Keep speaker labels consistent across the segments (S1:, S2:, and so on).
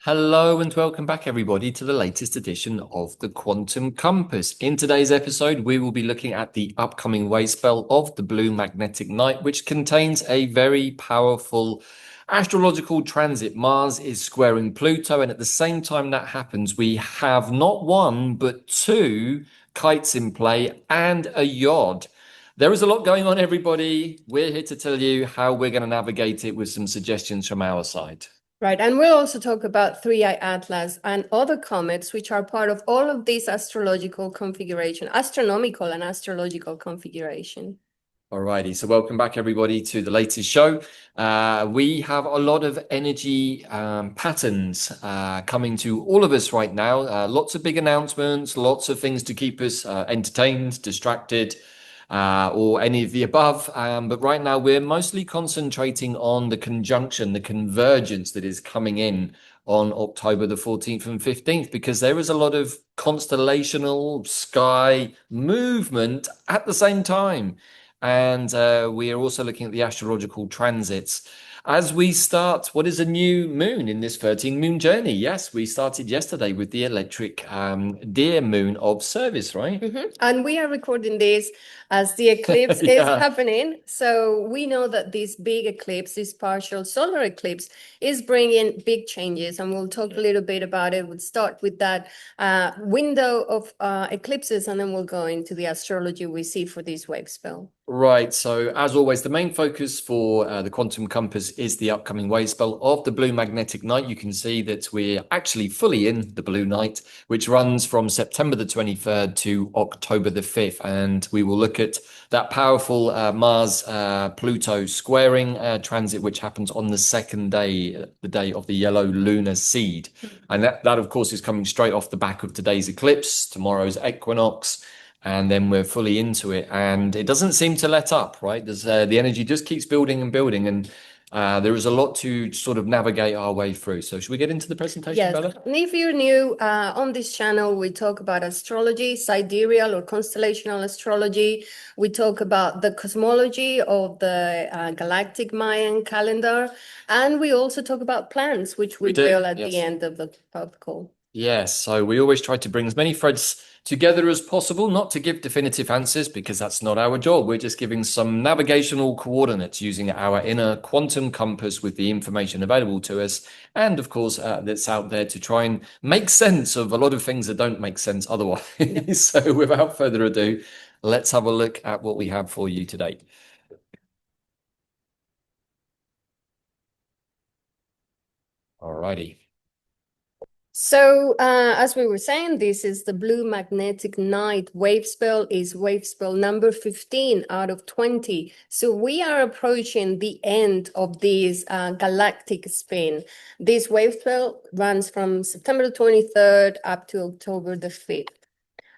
S1: Hello and welcome back, everybody, to the latest edition of the Quantum Compass. In today's episode, we will be looking at the upcoming Wavespell of the Blue Magnetic Night, which contains a very powerful astrological transit. Mars is squaring Pluto, and at the same time that happens, we have not one, but two kites in play and a yod. There is a lot going on, everybody. We're here to tell you how we're going to navigate it with some suggestions from our side.
S2: Right, and we'll also talk about Three-Eye Atlas and other comets, which are part of all of this astrological configuration, astronomical and astrological configuration.
S1: Alrighty, so welcome back everybody to the latest show. We have a lot of energy patterns coming to all of us right now. Lots of big announcements, lots of things to keep us entertained, distracted, or any of the above. But right now we're mostly concentrating on the conjunction, the convergence that is coming in on October the 14th and 15th, because there is a lot of constellational sky movement at the same time. And we are also looking at the astrological transits. As we start, what is a new moon in this 13 moon journey? Yes, we started yesterday with the electric deer moon of service, right?
S2: And we are recording this as the eclipse is
S1: Yeah.
S2: happening. So we know that this big eclipse, this partial solar eclipse, is bringing big changes. And we'll talk a little bit about it. We'll start with that window of eclipses, and then we'll go into the astrology we see for this wave spell.
S1: Right. So, as always, the main focus for the Quantum Compass is the upcoming Wavespell of the Blue Magnetic Night. You can see that we're actually fully in the Blue Night, which runs from September the 23rd to October the 5th. And we will look at that powerful Mars Pluto squaring transit, which happens on the second day, the day of the yellow lunar seed. And that, of course, is coming straight off the back of today's eclipse, tomorrow's equinox. And then we're fully into it, and it doesn't seem to let up, right? There's the energy just keeps building and building, and there is a lot to sort of navigate our way through. So should we get into the presentation,
S2: Yes,
S1: Bella?
S2: and if you're new on this channel, we talk about astrology, sidereal or constellational astrology. We talk about the cosmology of the galactic Mayan calendar, and we also talk about plants, which we will at the end of the call.
S1: Yes, so we always try to bring as many threads together as possible, not to give definitive answers because that's not our job. We're just giving some navigational coordinates using our inner quantum compass with the information available to us. And of course, that's out there to try and make sense of a lot of things that don't make sense otherwise. So without further ado, let's have a look at what we have for you today. Alrighty.
S2: So, as we were saying, this is the Blue Magnetic Night. Wavespell is Wavespell number 15 out of 20. So we are approaching the end of this galactic spin. This Wavespell runs from September the 23rd up to October the 5th.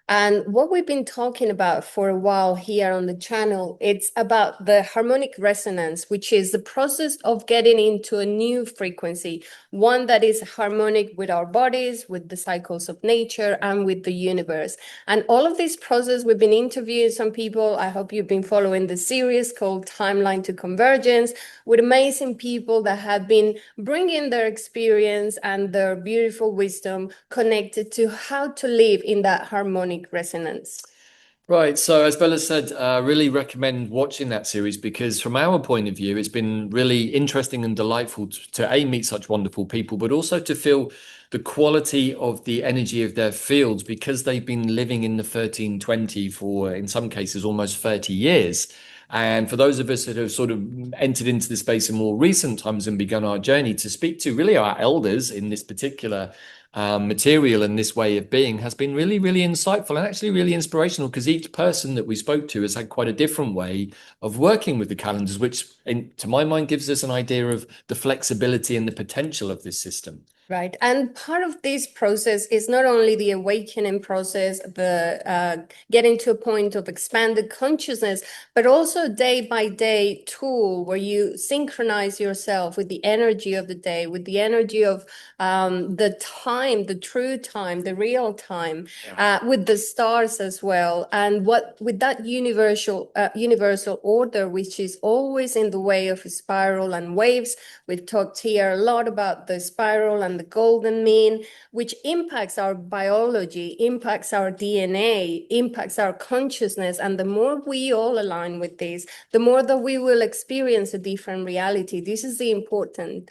S2: And what we've been talking about for a while here on the channel, it's about the harmonic resonance, which is the process of getting into a new frequency, one that is harmonic with our bodies, with the cycles of nature, and with the universe. And all of this process, we've been interviewing some people. I hope you've been following the series called Timeline to Convergence, with amazing people that have been bringing their experience and their beautiful wisdom connected to how to live in that harmonic resonance.
S1: Right. So, as Bella said, really recommend watching that series because, from our point of view, it's been really interesting and delightful to A, meet such wonderful people, but also to feel the quality of the energy of their fields because they've been living in the 1320 for, in some cases, almost 30 years. And for those of us that have sort of entered into the space in more recent times and begun our journey to speak to really our elders in this particular material and this way of being has been really, really insightful and actually really inspirational because each person that we spoke to has had quite a different way of working with the calendars, which, to my mind, gives us an idea of the flexibility and the potential of this system.
S2: Right. And part of this process is not only the awakening process, the getting to a point of expanded consciousness, but also day by day tool where you synchronize yourself with the energy of the day, with the energy of the time, the true time, the real time, with the stars as well. And what with that universal order, which is always in the way of a spiral and waves. We've talked here a lot about the spiral and and the golden mean, which impacts our biology, impacts our DNA, impacts our consciousness. And the more we all align with this, the more that we will experience a different reality. This is the importance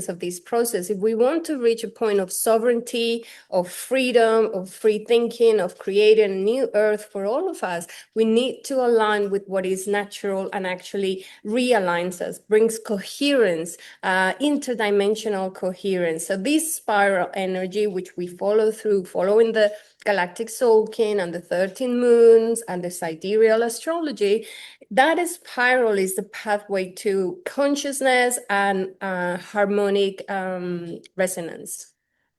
S2: of this process. If we want to reach a point of sovereignty, of freedom, of free thinking, of creating a new earth for all of us, we need to align with what is natural and actually realigns us, brings coherence, interdimensional coherence. So this spiral energy, which we follow through, following the galactic soul kin and the 13 moons and the sidereal astrology, that spiral is the pathway to consciousness and harmonic resonance.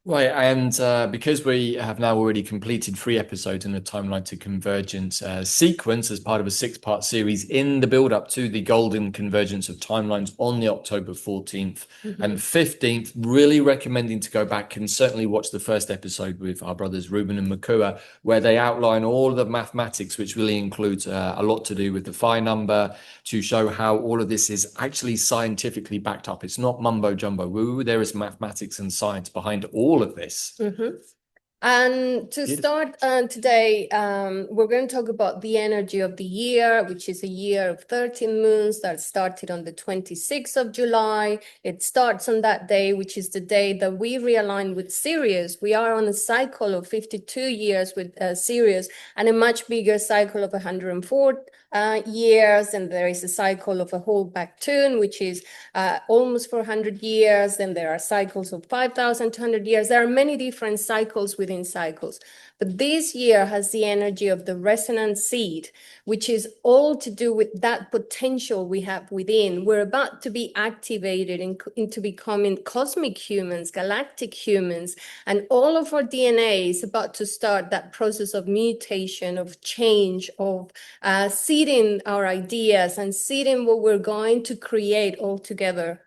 S1: Right, and because we have now already completed 3 episodes in the Timeline to Convergence sequence as part of a 6-part series in the build-up to the golden convergence of timelines on the October 14th and 15th, really recommending to go back and certainly watch the first episode with our brothers Ruben and Makua, where they outline all of the mathematics, which really includes a lot to do with the phi number, to show how all of this is actually scientifically backed up. It's not mumbo jumbo woo. There is mathematics and science behind all of this.
S2: And to start today, we're going to talk about the energy of the year, which is a year of 13 moons that started on the 26th of July. It starts on that day, which is the day that we realign with Sirius. We are on a cycle of 52 years with Sirius and a much bigger cycle of 104 years. And there is a cycle of a whole back tune, which is almost 400 years. Then there are cycles of 5,200 years. There are many different cycles within cycles. But this year has the energy of the resonant seed, which is all to do with that potential we have within. We're about to be activated into becoming cosmic humans, galactic humans, and all of our DNA is about to start that process of mutation, of change, of seeding our ideas and seeding what we're going to create all together.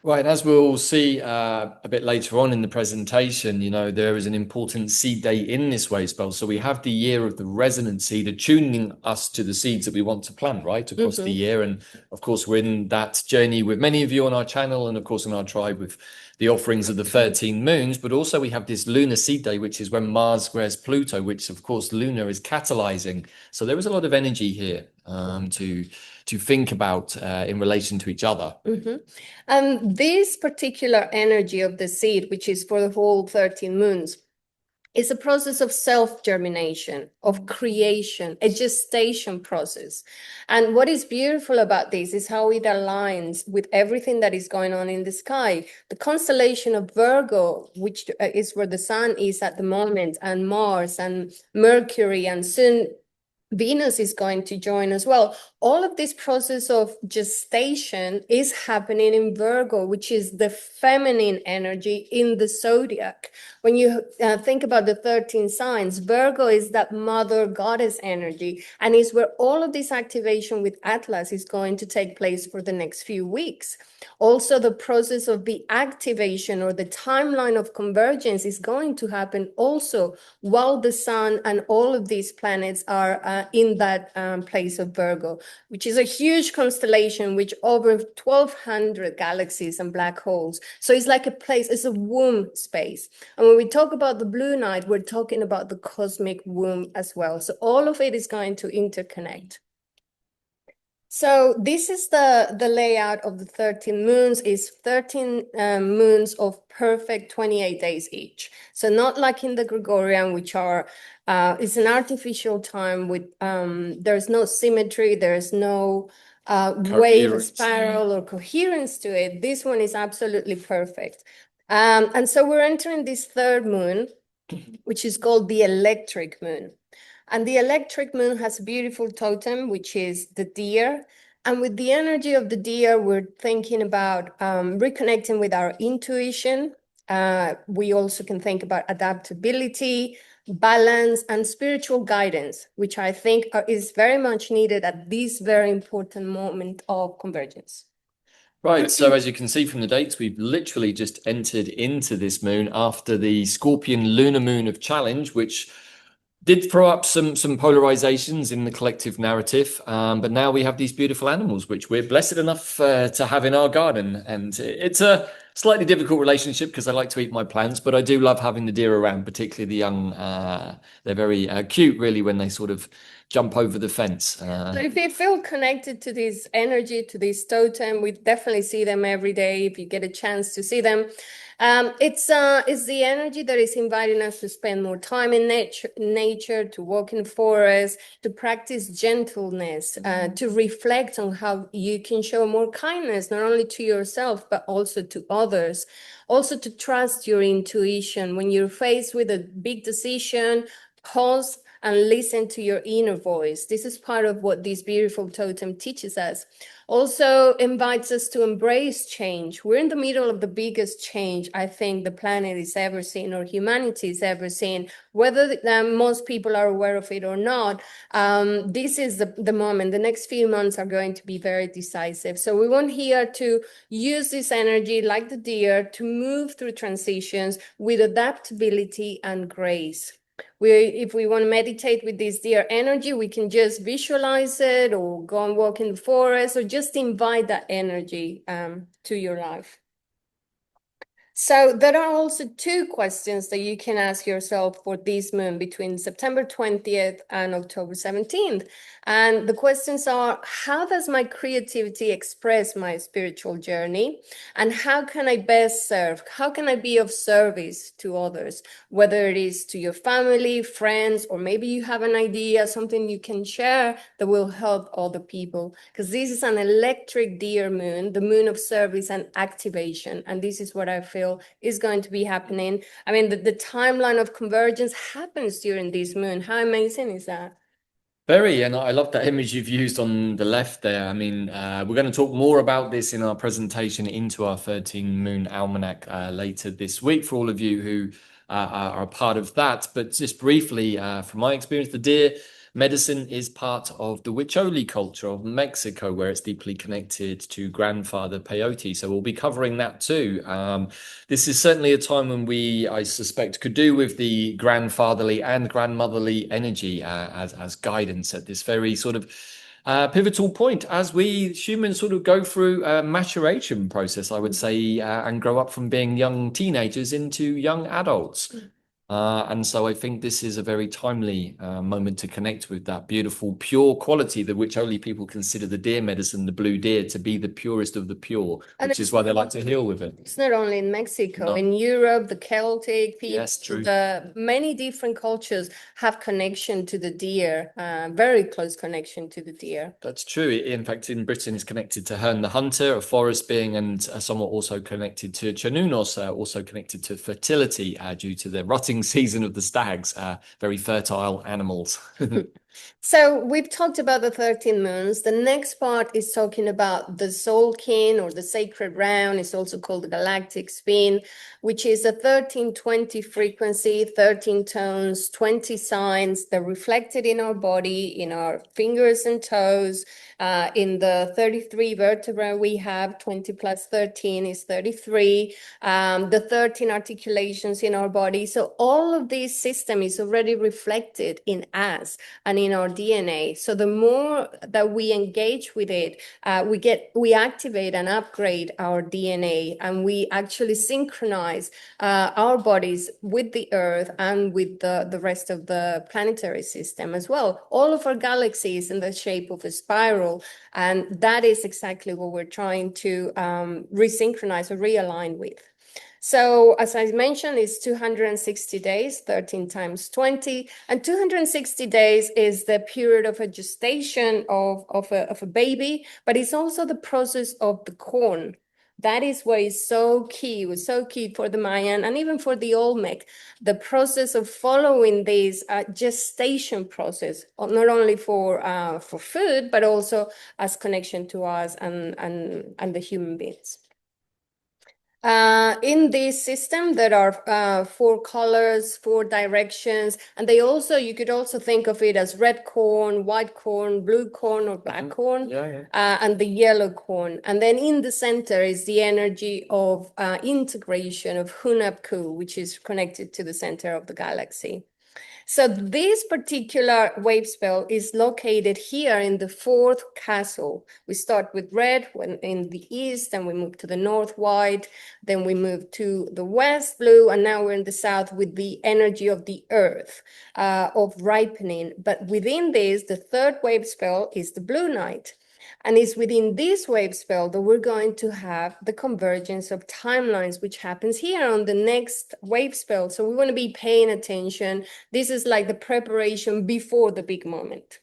S1: Right, and as we'll see a bit later on in the presentation, you know, there is an important seed day in this Wavespell. So we have the year of the resonant seed attuning us to the seeds that we want to plant, right, across the year. And of course, we're in that journey with many of you on our channel and of course in our tribe with the offerings of the 13 moons. But also we have this lunar seed day, which is when Mars squares Pluto, which of course lunar is catalyzing. So there is a lot of energy here to think about in relation to each other.
S2: And this particular energy of the seed, which is for the whole 13 moons, is a process of self-germination, of creation, a gestation process. And what is beautiful about this is how it aligns with everything that is going on in the sky. The constellation of Virgo, which is where the sun is at the moment, and Mars and Mercury, and soon Venus is going to join as well. All of this process of gestation is happening in Virgo, which is the feminine energy in the zodiac. When you think about the 13 signs, Virgo is that mother goddess energy, and is where all of this activation with Atlas is going to take place for the next few weeks. Also, the process of the activation or the timeline of convergence is going to happen also while the sun and all of these planets are in that place of Virgo, which is a huge constellation with over 1,200 galaxies and black holes. So it's like a place, it's a womb space. And when we talk about the blue night, we're talking about the cosmic womb as well. So all of it is going to interconnect. So this is the layout of the 13 moons, is 13 moons of perfect 28 days each. So not like in the Gregorian, which are, it's an artificial time with, there's no symmetry, there's no wave spiral or coherence to it. This one is absolutely perfect. And so we're entering this third moon, which is called the electric moon. And the electric moon has a beautiful totem, which is the deer. And with the energy of the deer, we're thinking about reconnecting with our intuition. We also can think about adaptability, balance, and spiritual guidance, which I think is very much needed at this very important moment of convergence.
S1: Right, so as you can see from the dates, we've literally just entered into this moon after the Scorpion lunar moon of challenge, which did throw up some polarizations in the collective narrative, but now we have these beautiful animals, which we're blessed enough to have in our garden. And it's a slightly difficult relationship because I like to eat my plants, but I do love having the deer around, particularly the young. They're very cute, really, when they sort of jump over the fence.
S2: So if you feel connected to this energy, to this totem, we definitely see them every day if you get a chance to see them. It's the energy that is inviting us to spend more time in nature, to walk in the forest, to practice gentleness, to reflect on how you can show more kindness, not only to yourself, but also to others. Also to trust your intuition. When you're faced with a big decision, pause and listen to your inner voice. This is part of what this beautiful totem teaches us. Also invites us to embrace change. We're in the middle of the biggest change I think the planet has ever seen or humanity has ever seen. Whether most people are aware of it or not, this is the moment. The next few months are going to be very decisive. So we want here to use this energy like the deer to move through transitions with adaptability and grace. If we want to meditate with this deer energy, we can just visualize it or go and walk in the forest or just invite that energy to your life. So there are also two questions that you can ask yourself for this moon between September 20th and October 17th. And the questions are, how does my creativity express my spiritual journey? And how can I best serve? How can I be of service to others? Whether it is to your family, friends, or maybe you have an idea, something you can share that will help other people. Because this is an electric deer moon, the moon of service and activation. And this is what I feel is going to be happening. I mean, the timeline of convergence happens during this moon. How amazing is that?
S1: Very, and I love that image you've used on the left there. I mean, we're going to talk more about this in our presentation into our 13 Moon Almanac later this week for all of you who are a part of that. But just briefly, from my experience, the deer medicine is part of the Huicholi culture of Mexico, where it's deeply connected to grandfather peyote. So we'll be covering that too. This is certainly a time when we, I suspect, could do with the grandfatherly and grandmotherly energy as guidance at this very sort of pivotal point as we humans sort of go through a maturation process, I would say, and grow up from being young teenagers into young adults. And so I think this is a very timely moment to connect with that beautiful, pure quality that which only people consider the deer medicine, the blue deer, to be the purest of the pure, which is why they like to heal with it.
S2: It's not only in Mexico,
S1: No.
S2: in Europe, the Celtic people,
S1: Yes, true.
S2: the many different cultures have connection to the deer, very close connection to the deer.
S1: That's true. In fact, in Britain, it's connected to Herne the Hunter, a forest being, and somewhat also connected to Chanunos, also connected to fertility due to the rutting season of the stags, very fertile animals.
S2: So we've talked about the 13 moons. The next part is talking about the soul kin or the sacred round. It's also called the galactic spin, which is a 1320 frequency, 13 tones, 20 signs that are reflected in our body, in our fingers and toes. In the 33 vertebrae we have, 20 plus 13 is 33. The 13 articulations in our body. So all of this system is already reflected in us and in our DNA. So the more that we engage with it, we activate and upgrade our DNA, and we actually synchronize our bodies with the Earth and with the rest of the planetary system as well. All of our galaxies in the shape of a spiral, and that is exactly what we're trying to resynchronize or realign with. So as I mentioned, it's 260 days, 13 times 20. And 260 days is the period of a gestation of a baby, but it's also the process of the corn. That is why it's so key. It was so key for the Mayan and even for the Olmec, the process of following this gestation process, not only for food, but also as connection to us and the human beings. In this system, there are 4 colors, 4 directions, and you could also think of it as red corn, white corn, blue corn, or black corn, and the yellow corn. And then in the center is the energy of integration of Hunabku, which is connected to the center of the galaxy. So this particular wave spell is located here in the fourth castle. We start with red when in the east, and we move to the north white, then we move to the west blue, and now we're in the south with the energy of the earth, of ripening. But within this, the third wave spell is the blue night. And it's within this wave spell that we're going to have the convergence of timelines, which happens here on the next wave spell. So we want to be paying attention. This is like the preparation before the big moment.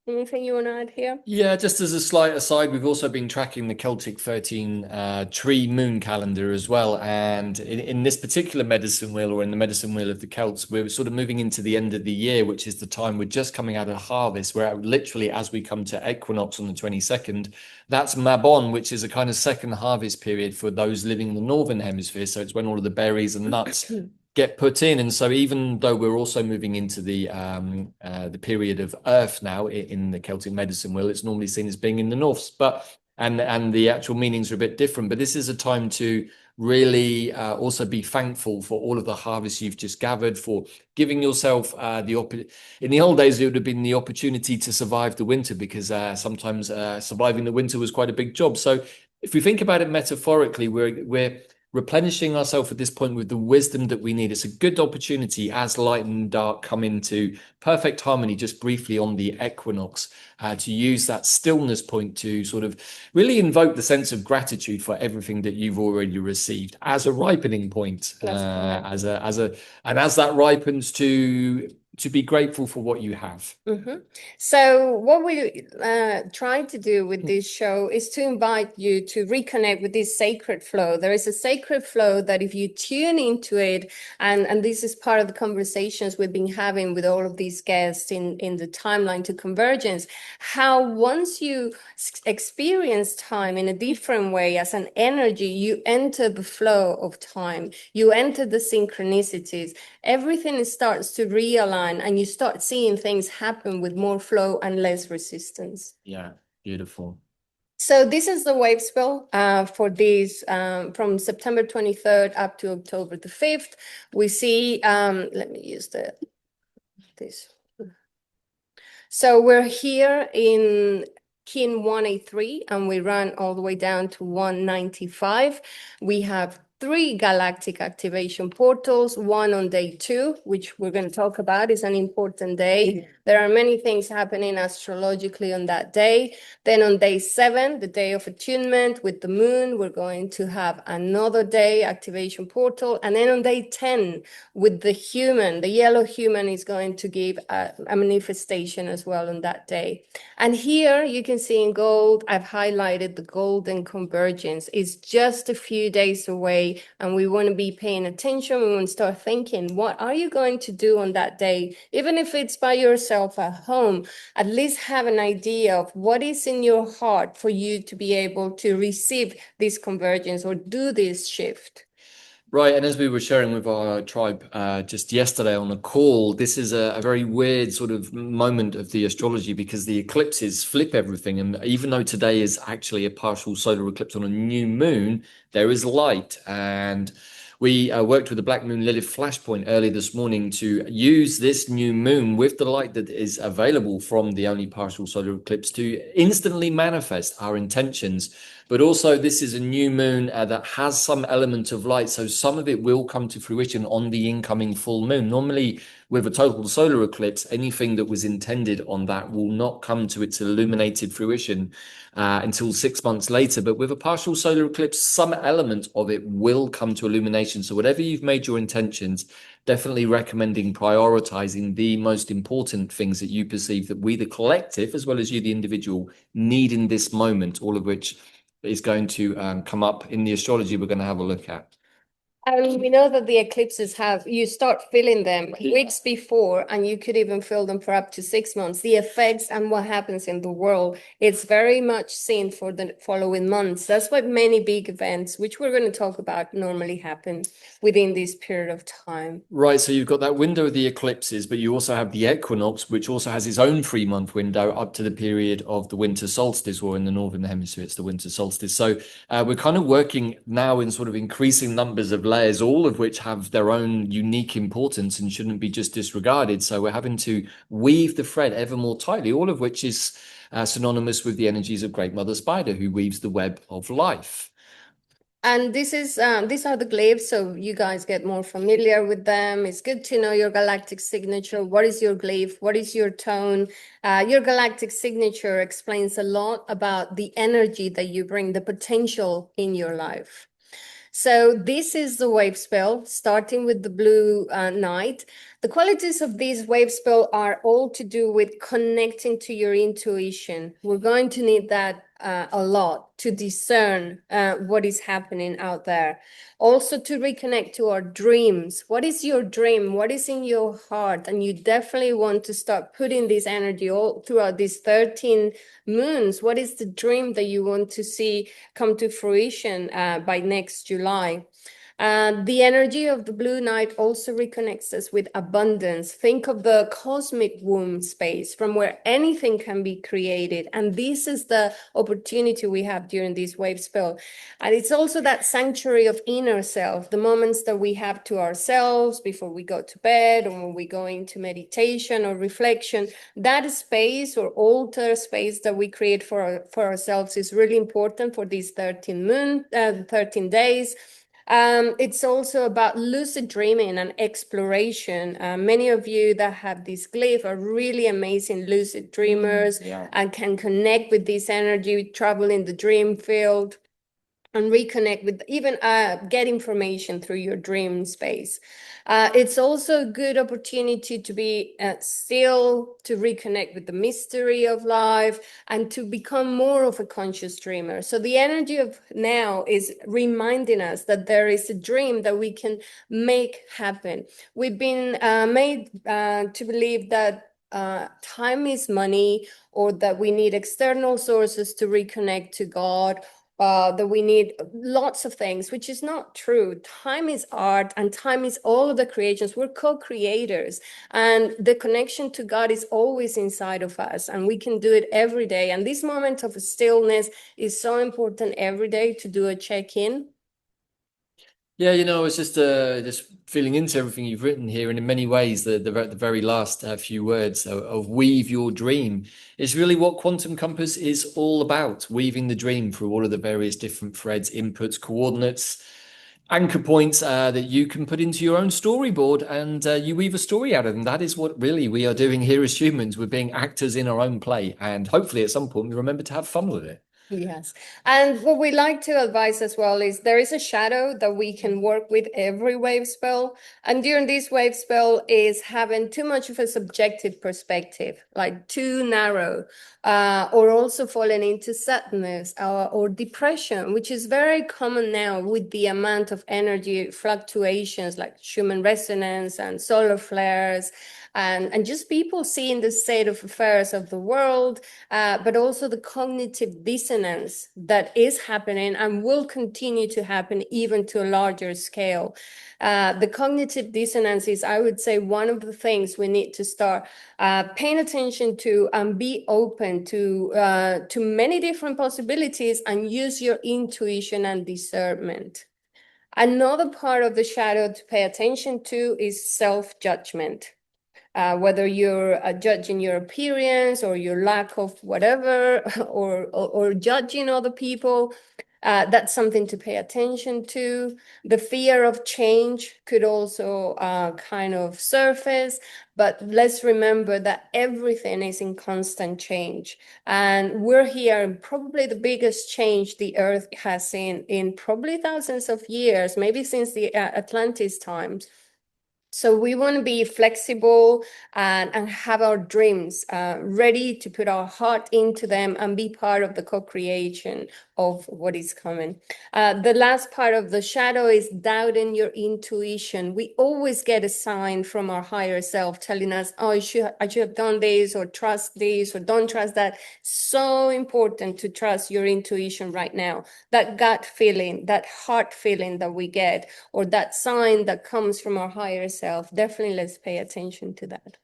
S2: Anything you want to add here?
S1: Yeah, just as a slight aside, we've also been tracking the Celtic 13 tree moon calendar as well. And in this particular medicine wheel, or in the medicine wheel of the Celts, we're sort of moving into the end of the year, which is the time we're just coming out of harvest. We're literally, as we come to equinox on the 22nd, that's Mabon, which is a kind of second harvest period for those living in the northern hemisphere. So it's when all of the berries and nuts get put in. And so even though we're also moving into the period of Earth now in the Celtic medicine wheel, it's normally seen as being in the north, but and the actual meanings are a bit different. But this is a time to really also be thankful for all of the harvests you've just gathered, for giving yourself in the old days it would have been the opportunity to survive the winter, because sometimes surviving the winter was quite a big job. So if we think about it metaphorically, we're replenishing ourselves at this point with the wisdom that we need. It's a good opportunity as light and dark come into perfect harmony just briefly on the equinox, to use that stillness point to sort of really invoke the sense of gratitude for everything that you've already received as a ripening point, and as that ripens to be grateful for what you have.
S2: So what we try to do with this show is to invite you to reconnect with this sacred flow. There is a sacred flow that if you tune into it, and this is part of the conversations we've been having with all of these guests in the timeline to convergence, how once you experience time in a different way as an energy, you enter the flow of time, you enter the synchronicities, everything starts to realign, and you start seeing things happen with more flow and less resistance.
S1: Yeah, beautiful.
S2: So this is the wave spell for this from September 23rd up to October the 5th. We see, let me use this. So we're here in Kin 183, and we run all the way down to 195. We have 3 galactic activation portals, one on day 2, which we're going to talk about, is an important day. There are many things happening astrologically on that day. Then on day 7, the day of attunement with the moon, we're going to have another day activation portal. And then on day 10, with the human, the yellow human is going to give a manifestation as well on that day. And here you can see in gold, I've highlighted the golden convergence. It's just a few days away, and we want to be paying attention. We want to start thinking, what are you going to do on that day? Even if it's by yourself at home, at least have an idea of what is in your heart for you to be able to receive this convergence or do this shift.
S1: Right, and as we were sharing with our tribe just yesterday on the call, this is a very weird sort of moment of the astrology, because the eclipses flip everything. And even though today is actually a partial solar eclipse on a new moon, there is light. And we worked with the Black Moon Lilith Flashpoint early this morning to use this new moon with the light that is available from the only partial solar eclipse to instantly manifest our intentions. But also, this is a new moon that has some element of light, so some of it will come to fruition on the incoming full moon. Normally, with a total solar eclipse, anything that was intended on that will not come to its illuminated fruition until 6 months later. But with a partial solar eclipse, some element of it will come to illumination. So whatever you've made your intentions, definitely recommending prioritizing the most important things that you perceive that we, the collective, as well as you, the individual, need in this moment, all of which is going to come up in the astrology we're going to have a look at.
S2: And we know that the eclipses you start feeling them weeks before, and you could even feel them for up to 6 months. The effects and what happens in the world, it's very much seen for the following months. That's why many big events, which we're going to talk about, normally happen within this period of time.
S1: Right, so you've got that window of the eclipses, but you also have the equinox, which also has its own 3-month window up to the period of the winter solstice, or in the northern hemisphere, it's the winter solstice. So we're kind of working now in sort of increasing numbers of layers, all of which have their own unique importance and shouldn't be just disregarded. So we're having to weave the thread ever more tightly, all of which is synonymous with the energies of Great Mother Spider, who weaves the web of life.
S2: And this is these are the glyphs, so you guys get more familiar with them. It's good to know your galactic signature. What is your glyph? What is your tone? Your galactic signature explains a lot about the energy that you bring, the potential in your life. So this is the wave spell, starting with the blue knight. The qualities of this wave spell are all to do with connecting to your intuition. We're going to need that a lot to discern what is happening out there. Also to reconnect to our dreams. What is your dream? What is in your heart? And you definitely want to start putting this energy all throughout these 13 moons. What is the dream that you want to see come to fruition by next July? The energy of the blue knight also reconnects us with abundance. Think of the cosmic womb space from where anything can be created. And this is the opportunity we have during this wave spell. And it's also that sanctuary of inner self, the moments that we have to ourselves before we go to bed or when we go into meditation or reflection. That space or altar space that we create for ourselves is really important for these 13 days. It's also about lucid dreaming and exploration. Many of you that have this glyph are really amazing lucid dreamers and can connect with this energy, travel in the dream field, and reconnect with even get information through your dream space. It's also a good opportunity to be still, to reconnect with the mystery of life and to become more of a conscious dreamer. So the energy of now is reminding us that there is a dream that we can make happen. We've been made to believe that time is money, or that we need external sources to reconnect to God, that we need lots of things, which is not true. Time is art, and time is all of the creations. We're co-creators, and the connection to God is always inside of us, and we can do it every day. And this moment of stillness is so important every day to do a check-in.
S1: Yeah, I was just feeling into everything you've written here, and in many ways, the very last few words of "weave your dream" is really what Quantum Compass is all about: weaving the dream through all of the various different threads, inputs, coordinates, anchor points that you can put into your own storyboard, and you weave a story out of them. That is what really we are doing here as humans. We're being actors in our own play, and hopefully, at some point, we remember to have fun with it.
S2: Yes. And what we like to advise as well is there is a shadow that we can work with every wave spell. And during this wave spell is having too much of a subjective perspective, like too narrow, or also falling into sadness or depression, which is very common now with the amount of energy fluctuations like Schumann resonance and solar flares. And just people seeing the state of affairs of the world, but also the cognitive dissonance that is happening and will continue to happen even to a larger scale. The cognitive dissonance is, I would say, one of the things we need to start paying attention to and be open to many different possibilities and use your intuition and discernment. Another part of the shadow to pay attention to is self-judgment. Whether you're judging your appearance or your lack of whatever, or judging other people, that's something to pay attention to. The fear of change could also kind of surface, but let's remember that everything is in constant change. And we're here in probably the biggest change the Earth has seen in probably thousands of years, maybe since the Atlantis times. So we want to be flexible and have our dreams ready to put our heart into them and be part of the co-creation of what is coming. The last part of the shadow is doubting your intuition. We always get a sign from our higher self telling us, oh, I should have done this, or trust this, or don't trust that. So important to trust your intuition right now. That gut feeling, that heart feeling that we get, or that sign that comes from our higher self. Definitely let's pay attention to that.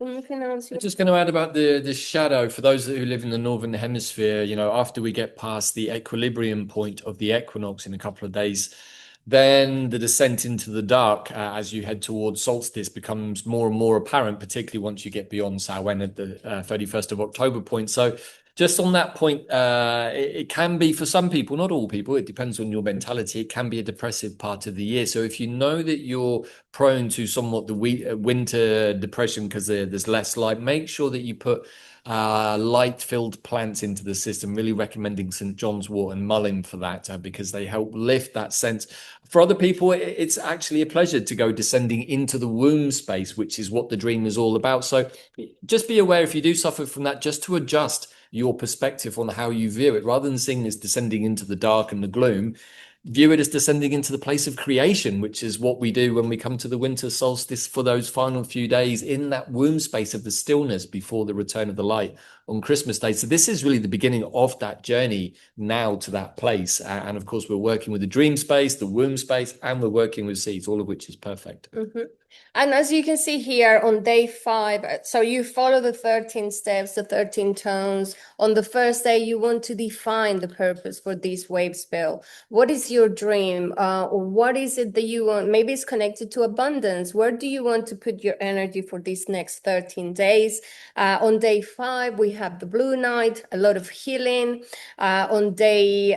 S2: Anything else?
S1: I'm just going to add about the shadow for those who live in the northern hemisphere. After we get past the equilibrium point of the equinox in a couple of days, then the descent into the dark as you head towards solstice becomes more and more apparent, particularly once you get beyond Samhain at the 31st of October point. So just on that point, it can be for some people, not all people, it depends on your mentality. It can be a depressive part of the year. So if you know that you're prone to somewhat the winter depression because there's less light, make sure that you put light-filled plants into the system, really recommending St. John's wort and mullein for that because they help lift that sense. For other people, it's actually a pleasure to go descending into the womb space, which is what the dream is all about. So just be aware if you do suffer from that, just to adjust your perspective on how you view it, rather than seeing it as descending into the dark and the gloom. View it as descending into the place of creation, which is what we do when we come to the winter solstice for those final few days in that womb space of the stillness before the return of the light on Christmas Day. So this is really the beginning of that journey now to that place. And of course, we're working with the dream space, the womb space, and we're working with seeds, all of which is perfect.
S2: And as you can see here on day 5, so you follow the 13 steps, the 13 tones. On the first day, you want to define the purpose for this Wavespell. What is your dream? Or what is it that you want? Maybe it's connected to abundance. Where do you want to put your energy for these next 13 days? On day 5, we have the Blue Night, a lot of healing. On day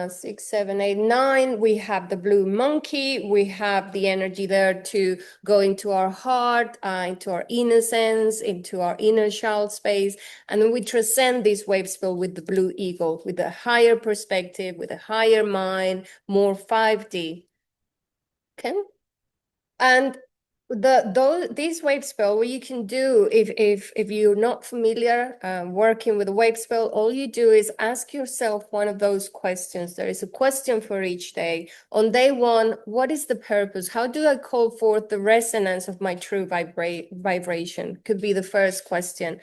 S2: 6, 7, 8, 9, we have the Blue Monkey. We have the energy there to go into our heart, into our innocence, into our inner child space. And then we transcend this Wavespell with the Blue Eagle, with a higher perspective, with a higher mind, more 5D. Okay? And these Wavespell, what you can do if you're not familiar working with a Wavespell, all you do is ask yourself one of those questions. There is a question for each day. On day 1, what is the purpose? How do I call forth the resonance of my true vibration? Could be the first question.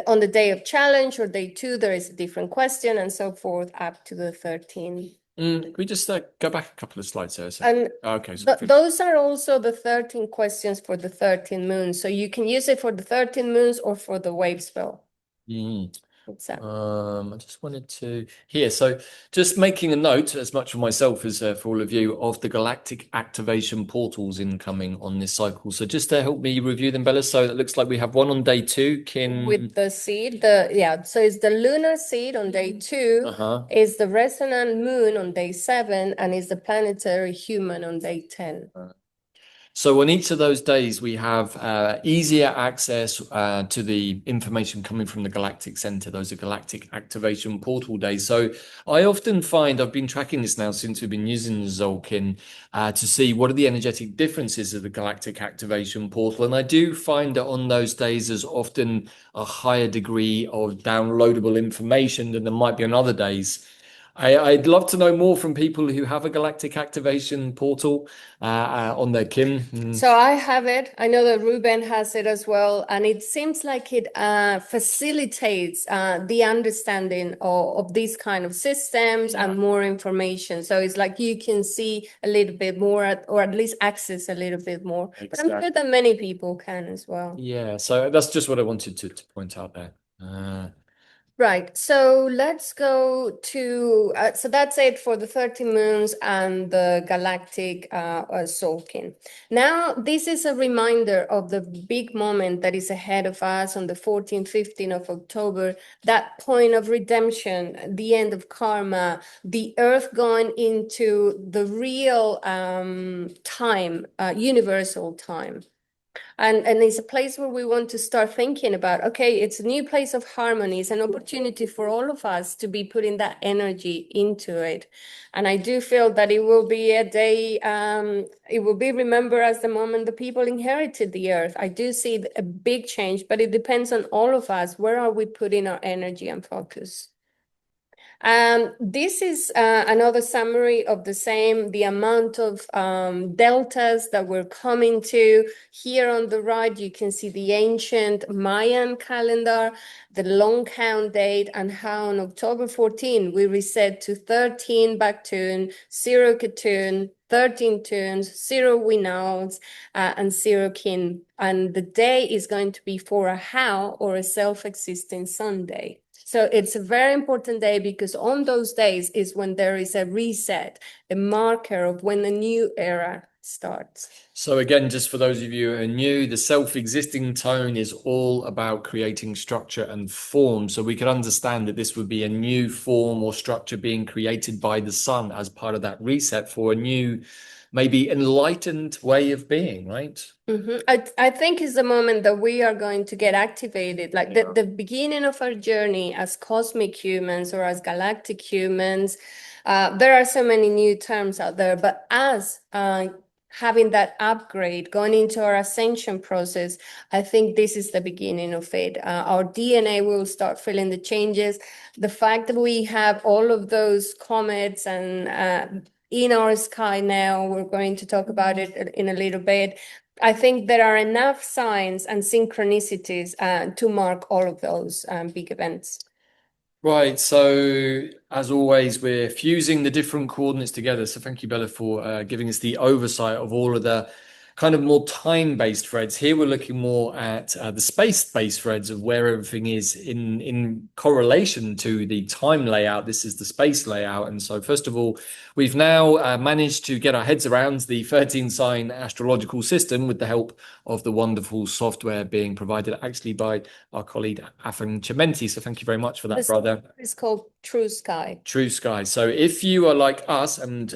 S2: On the day of challenge or day 2, there is a different question, and so forth up to the 13.
S1: Can we just go back a couple of slides there?
S2: And
S1: okay, so
S2: those are also the 13 questions for the 13 moons. So you can use it for the 13 moons or for the Wavespell.
S1: I just wanted to here. So just making a note, as much for myself as for all of you, of the galactic activation portals incoming on this cycle. So just to help me review them, Bella. So it looks like we have one on day 2.
S2: With the seed, so it's the lunar seed on day 2, is the resonant moon on day 7, and is the planetary human on day 10.
S1: So on each of those days, we have easier access to the information coming from the Galactic Center. Those are Galactic Activation Portal days. So I often find, I've been tracking this now since we've been using Zolkin to see what are the energetic differences of the Galactic Activation Portal. And I do find that on those days, there's often a higher degree of downloadable information than there might be on other days. I'd love to know more from people who have a galactic activation portal on their Kim.
S2: So I have it. I know that Ruben has it as well. And it seems like it facilitates the understanding of these kind of systems and more information. So it's like you can see a little bit more or at least access a little bit more. Exactly. But I'm sure that many people can as well.
S1: Yeah, so that's just what I wanted to point out there.
S2: Right, so let's go to, so that's it for the 30 moons and the galactic Solkin. Now, this is a reminder of the big moment that is ahead of us on the 14th, 15th of October, that point of redemption, the end of karma, the earth going into the real time, universal time. And it's a place where we want to start thinking about, okay, it's a new place of harmony. It's an opportunity for all of us to be putting that energy into it. And I do feel that it will be a day, it will be remembered as the moment the people inherited the earth. I do see a big change, but it depends on all of us. Where are we putting our energy and focus? This is another summary of the amount of deltas that we're coming to. Here on the right, you can see the ancient Mayan calendar, the long count date, and how on October 14, we reset to 13 back tune, 0 Katun, 13 tunes, 0 winouts, and 0 kin. And the day is going to be for a how or a self-existing Sunday. So it's a very important day because on those days is when there is a reset. a marker of when the new era starts.
S1: So again, just for those of you who are new, the self-existing tone is all about creating structure and form. So we could understand that this would be a new form or structure being created by the sun as part of that reset for a new, maybe enlightened way of being, right?
S2: I think it's the moment that we are going to get activated, like
S1: Yeah.
S2: the beginning of our journey as cosmic humans or as galactic humans. There are so many new terms out there, but as having that upgrade, going into our ascension process, I think this is the beginning of it. Our DNA will start feeling the changes. The fact that we have all of those comets and in our sky now, we're going to talk about it in a little bit. I think there are enough signs and synchronicities to mark all of those big events.
S1: Right, so as always, we're fusing the different coordinates together. So thank you, Bella, for giving us the oversight of all of the kind of more time-based threads. Here we're looking more at the space-based threads of where everything is in correlation to the time layout. This is the space layout. And so first of all, we've now managed to get our heads around the 13-sign astrological system with the help of the wonderful software being provided actually by our colleague Afan Chimenti. So thank you very much for that, brother.
S2: It's called True Sky.
S1: True Sky. So if you are like us and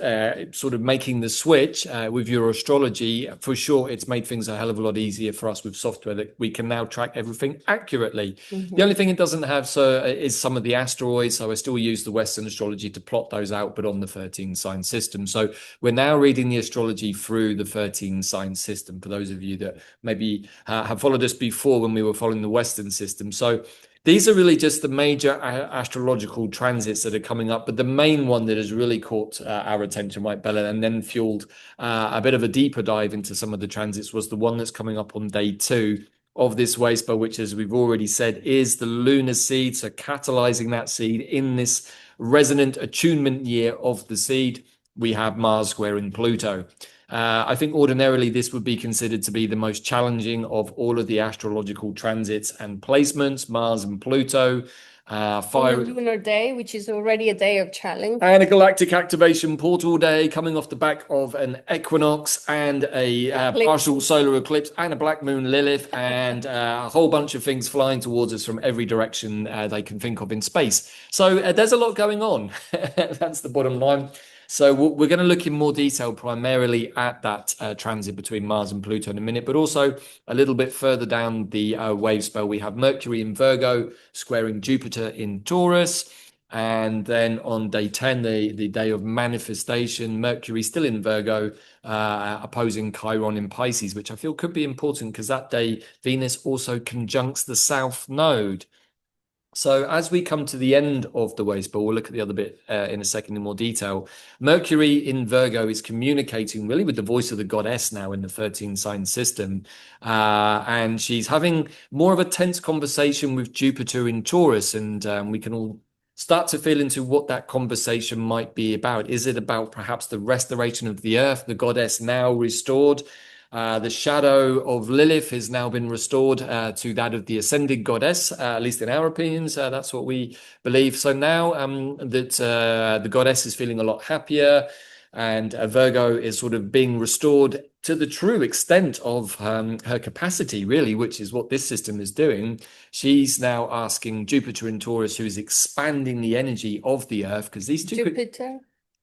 S1: sort of making the switch with your astrology, for sure, it's made things a hell of a lot easier for us with software that we can now track everything accurately. The only thing it doesn't have is some of the asteroids. So I still use the Western astrology to plot those out, but on the 13 sign system. So we're now reading the astrology through the 13 sign system for those of you that maybe have followed us before when we were following the Western system. So these are really just the major astrological transits that are coming up, but the main one that has really caught our attention, right, Bella, and then fueled a bit of a deeper dive into some of the transits was the one that's coming up on day 2 of this Wavespell, which, as we've already said, is the lunar seed. So catalyzing that seed in this resonant attunement year of the seed, we have Mars squaring Pluto. I think ordinarily this would be considered to be the most challenging of all of the astrological transits and placements, Mars and Pluto.
S2: On a lunar day, which is already a day of challenge.
S1: And a galactic activation portal day coming off the back of an equinox and a partial solar eclipse and a black moon Lilith and a whole bunch of things flying towards us from every direction they can think of in space. So there's a lot going on. That's the bottom line. So we're going to look in more detail primarily at that transit between Mars and Pluto in a minute, but also a little bit further down the Wavespell, we have Mercury in Virgo squaring Jupiter in Taurus. And then on day 10, the day of manifestation, Mercury still in Virgo, opposing Chiron in Pisces, which I feel could be important because that day Venus also conjuncts the South Node. So as we come to the end of the Wavespell, we'll look at the other bit in a second in more detail. Mercury in Virgo is communicating really with the voice of the goddess now in the 13 sign system. And she's having more of a tense conversation with Jupiter in Taurus. And we can all start to feel into what that conversation might be about. Is it about perhaps the restoration of the earth, the goddess now restored? The shadow of Lilith has now been restored to that of the ascended goddess, at least in our opinions. That's what we believe. So now that the goddess is feeling a lot happier and Virgo is sort of being restored to the true extent of her capacity, really, which is what this system is doing. She's now asking Jupiter in Taurus, who is expanding the energy of the earth, because these two
S2: Jupiter?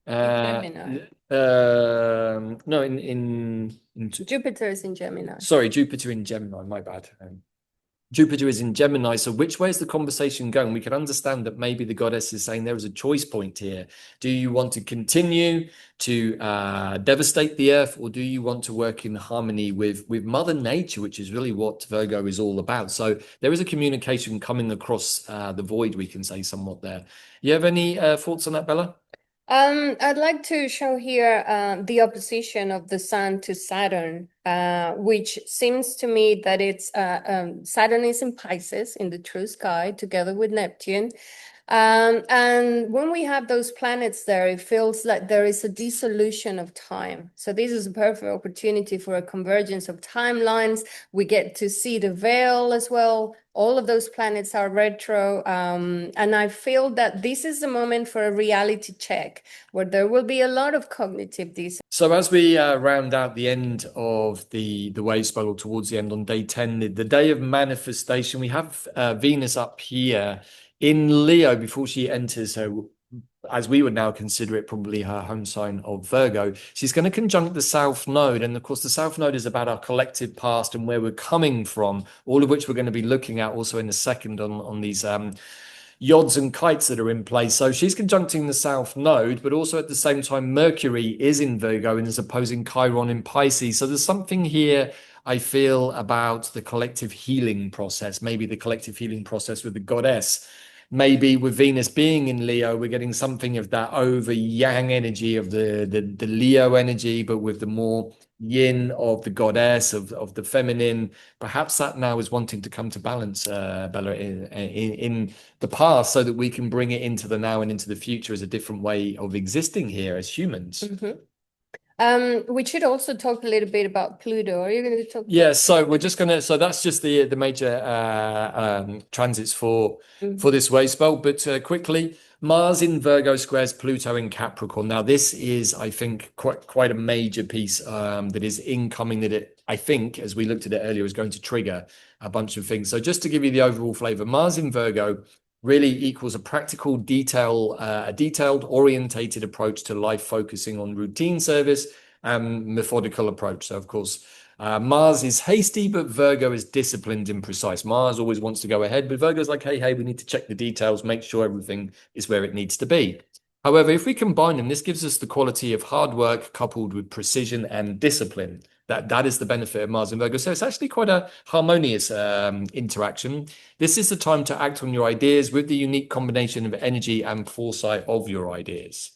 S1: Gemini. No, in
S2: Jupiter is in Gemini.
S1: Sorry, Jupiter in Gemini. My bad. Jupiter is in Gemini. So which way is the conversation going? We can understand that maybe the goddess is saying there is a choice point here. Do you want to continue to devastate the earth, or do you want to work in harmony with Mother Nature, which is really what Virgo is all about? So there is a communication coming across the void, we can say somewhat there. You have any thoughts on that, Bella?
S2: I'd like to show here the opposition of the Sun to Saturn which seems to me that it's Saturn is in Pisces in the true sky together with Neptune. And when we have those planets there, it feels like there is a dissolution of time. So this is a perfect opportunity for a convergence of timelines. We get to see the veil as well. All of those planets are retro. And I feel that this is the moment for a reality check where there will be a lot of cognitive dissonance.
S1: So as we round out the end of the Wavespell, or towards the end on day 10, the day of manifestation, we have Venus up here in Leo before she enters her, as we would now consider it, probably her home sign of Virgo. She's going to conjunct the South Node. And of course, the South Node is about our collective past and where we're coming from, all of which we're going to be looking at also in a second on these yods and kites that are in place. So she's conjuncting the South Node, but also at the same time, Mercury is in Virgo and is opposing Chiron in Pisces. So there's something here, I feel, about the collective healing process, maybe the collective healing process with the goddess. Maybe with Venus being in Leo, we're getting something of that over yang energy of the Leo energy, but with the more yin of the goddess, of the feminine. Perhaps that now is wanting to come to balance, Bella, in the past, so that we can bring it into the now and into the future as a different way of existing here as humans.
S2: We should also talk a little bit about Pluto. Are you going to talk?
S1: Yeah, so we're just gonna. So that's just the major transits for this Wavespell. But quickly, Mars in Virgo squares Pluto in Capricorn. Now this is, I think, quite a major piece that is incoming. That it, I think, as we looked at it earlier, is going to trigger a bunch of things. So just to give you the overall flavor, Mars in Virgo really equals a practical, a detailed, orientated approach to life, focusing on routine service and methodical approach. So, of course, Mars is hasty, but Virgo is disciplined and precise. Mars always wants to go ahead, but Virgo's like, hey, we need to check the details, make sure everything is where it needs to be. However, if we combine them, this gives us the quality of hard work coupled with precision and discipline. That is the benefit of Mars and Virgo. So it's actually quite a harmonious interaction. This is the time to act on your ideas with the unique combination of energy and foresight of your ideas.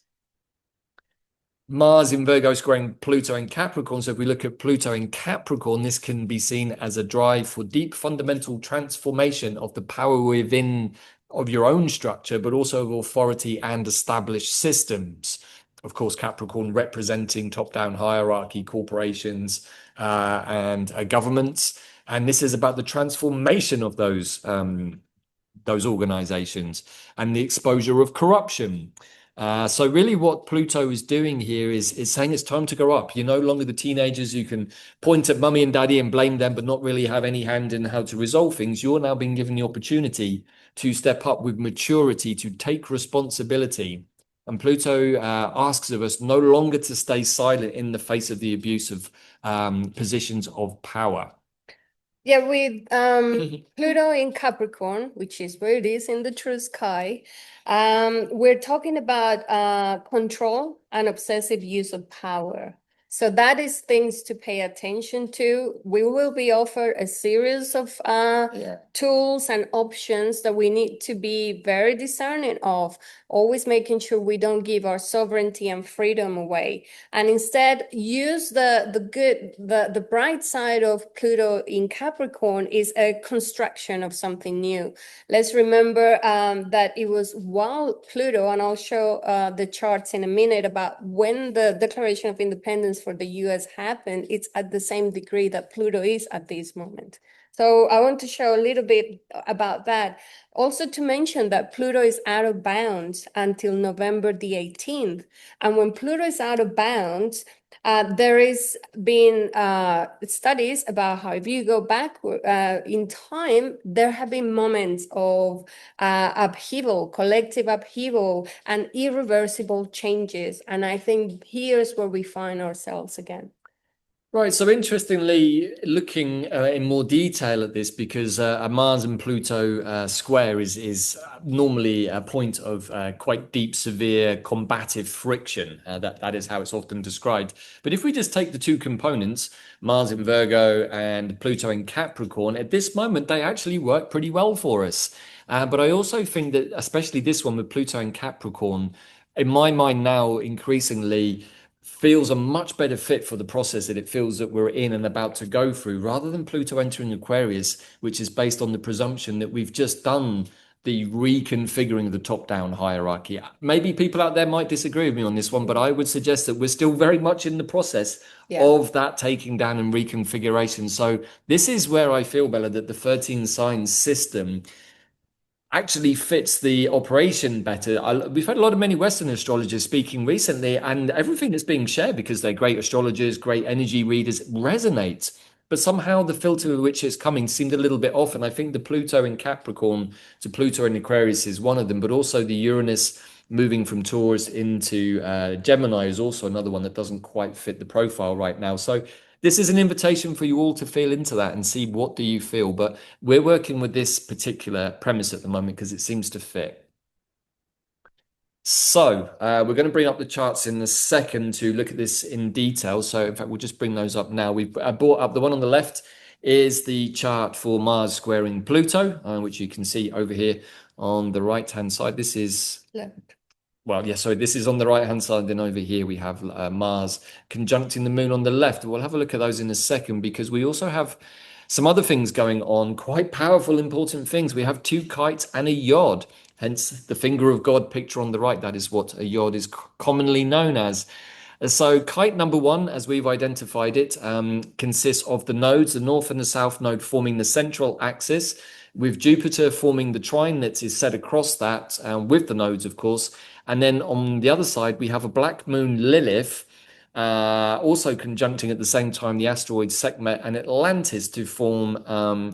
S1: Mars in Virgo squaring Pluto in Capricorn. So if we look at Pluto in Capricorn, this can be seen as a drive for deep fundamental transformation of the power within of your own structure, but also of authority and established systems. Of course, Capricorn representing top-down hierarchy, corporations, and governments. And this is about the transformation of those organizations and the exposure of corruption. So really what Pluto is doing here is saying it's time to grow up. You're no longer the teenagers who can point at mummy and daddy and blame them, but not really have any hand in how to resolve things. You're now being given the opportunity to step up with maturity, to take responsibility. And Pluto asks of us no longer to stay silent in the face of the abuse of positions of power.
S2: Yeah, with Pluto in Capricorn, which is where it is in the true sky, we're talking about control and obsessive use of power. So that is things to pay attention to. We will be offered a series of tools and options that we need to be very discerning of, always making sure we don't give our sovereignty and freedom away, and instead use the bright side of Pluto in Capricorn is a construction of something new. Let's remember that it was while Pluto, and I'll show the charts in a minute about when the Declaration of Independence for the US happened, it's at the same degree that Pluto is at this moment. So I want to show a little bit about that. Also to mention that Pluto is out of bounds until November the 18th. And when Pluto is out of bounds, there is been studies about how if you go back in time, there have been moments of upheaval, collective upheaval, and irreversible changes. And I think here's where we find ourselves again.
S1: Right, so interestingly, looking in more detail at this, because a Mars and Pluto square is normally a point of quite deep, severe, combative friction. That is how it's often described. But if we just take the two components, Mars in Virgo and Pluto in Capricorn, at this moment, they actually work pretty well for us. But I also think that, especially this one with Pluto in Capricorn, in my mind now, increasingly, feels a much better fit for the process that it feels that we're in and about to go through, rather than Pluto entering Aquarius, which is based on the presumption that we've just done the reconfiguring of the top-down hierarchy. Maybe people out there might disagree with me on this one, but I would suggest that we're still very much in the process of that taking down and reconfiguration. So this is where I feel, Bella, that the 13 signs system actually fits the operation better. We've had a lot of many Western astrologers speaking recently, and everything that's being shared, because they're great astrologers, great energy readers, resonates. But somehow the filter with which it's coming seemed a little bit off. And I think the Pluto in Capricorn to Pluto in Aquarius is one of them, but also the Uranus moving from Taurus into Gemini is also another one that doesn't quite fit the profile right now. So this is an invitation for you all to feel into that and see what do you feel. But we're working with this particular premise at the moment because it seems to fit. So we're going to bring up the charts in a second to look at this in detail. So in fact, we'll just bring those up now. We've brought up the one on the left is the chart for Mars squaring Pluto, which you can see over here on the right-hand side. This is
S2: Left.
S1: well, yeah, so this is on the right-hand side. Then over here we have Mars conjuncting the moon on the left. We'll have a look at those in a second because we also have some other things going on, quite powerful, important things. We have two kites and a yod, hence the finger of God picture on the right. That is what a yod is commonly known as. So kite number one, as we've identified it, consists of the nodes, the north and the south node forming the central axis, with Jupiter forming the trine that is set across that, with the nodes, of course. And then on the other side, we have a black moon Lilith, also conjuncting at the same time the asteroids Sekhmet and Atlantis to form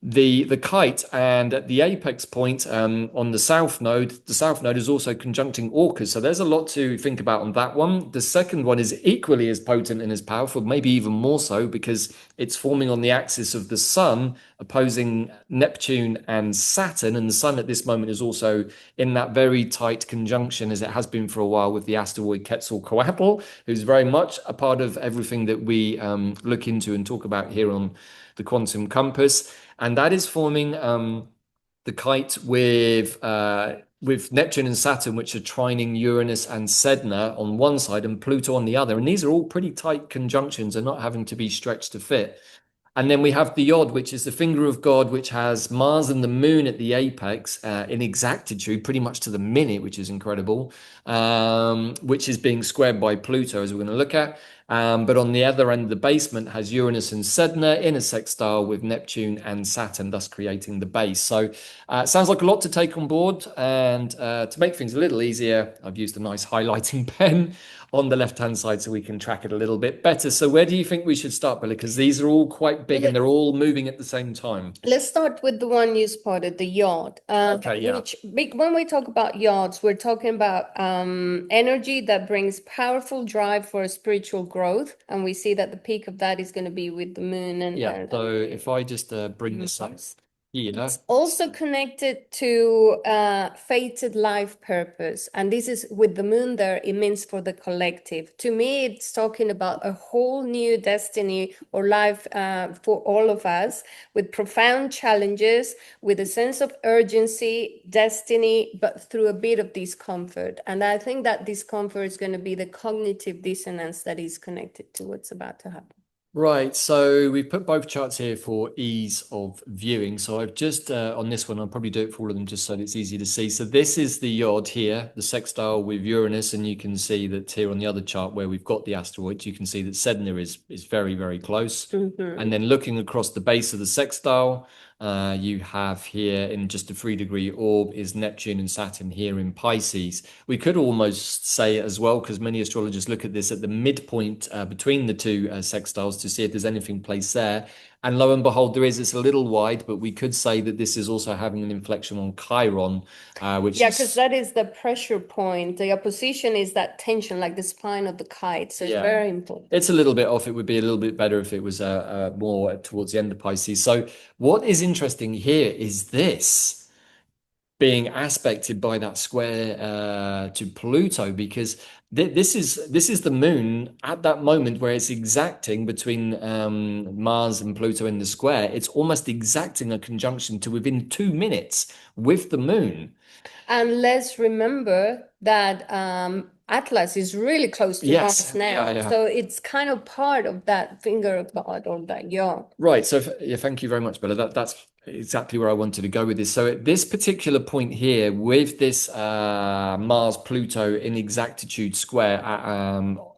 S1: the kite. And at the apex point on the south node is also conjuncting Orcus. So there's a lot to think about on that one. The second one is equally as potent and as powerful, maybe even more so, because it's forming on the axis of the sun, opposing Neptune and Saturn. And the sun at this moment is also in that very tight conjunction, as it has been for a while, with the asteroid Quetzalcoatl, who's very much a part of everything that we look into and talk about here on the Quantum Compass. And that is forming the kite with Neptune and Saturn, which are trining Uranus and Sedna on one side and Pluto on the other. And these are all pretty tight conjunctions and not having to be stretched to fit. And then we have the yod, which is the finger of God, which has Mars and the moon at the apex in exactitude, pretty much to the minute, which is incredible, which is being squared by Pluto, as we're going to look at. But on the other end, the basement has Uranus and Sedna in a sextile with Neptune and Saturn, thus creating the base. So it sounds like a lot to take on board. And to make things a little easier, I've used a nice highlighting pen on the left-hand side so we can track it a little bit better. So where do you think we should start, Bella? Because these are all quite big and they're all moving at the same time.
S2: Let's start with the one you spotted, the yod.
S1: Okay, yeah.
S2: When we talk about yods, we're talking about energy that brings powerful drive for spiritual growth. And we see that the peak of that is going to be with the moon. And
S1: so if I just bring this up here.
S2: It's also connected to fated life purpose. And this is with the moon there, it means for the collective. To me, it's talking about a whole new destiny or life for all of us, with profound challenges, with a sense of urgency, destiny, but through a bit of discomfort. And I think that discomfort is going to be the cognitive dissonance that is connected to what's about to happen.
S1: Right, so we've put both charts here for ease of viewing. So I've just, on this one, I'll probably do it for all of them just so that it's easy to see. So this is the yod here, the sextile with Uranus, and you can see that here on the other chart where we've got the asteroids, you can see that Sedna is very, very close. And then looking across the base of the sextile, you have here in just a 3-degree orb is Neptune and Saturn here in Pisces. We could almost say as well, because many astrologers look at this at the midpoint between the two sextiles to see if there's anything placed there. And lo and behold, there is. It's a little wide, but we could say that this is also having an inflection on Chiron, which
S2: because that is the pressure point. The opposition is that tension, like the spine of the kite. So it's very important.
S1: It's a little bit off. It would be a little bit better if it was more towards the end of Pisces. So what is interesting here is this being aspected by that square to Pluto, because this is the moon at that moment where it's exacting between Mars and Pluto in the square. It's almost exacting a conjunction to within 2 minutes with the moon.
S2: And let's remember that Atlas is really close to Mars
S1: Yes,
S2: now.
S1: yeah, yeah.
S2: So it's kind of part of that finger of God or that yaw.
S1: Right. So, yeah, thank you very much, Bella. That's exactly where I wanted to go with this. So, at this particular point here, with this Mars Pluto inexactitude square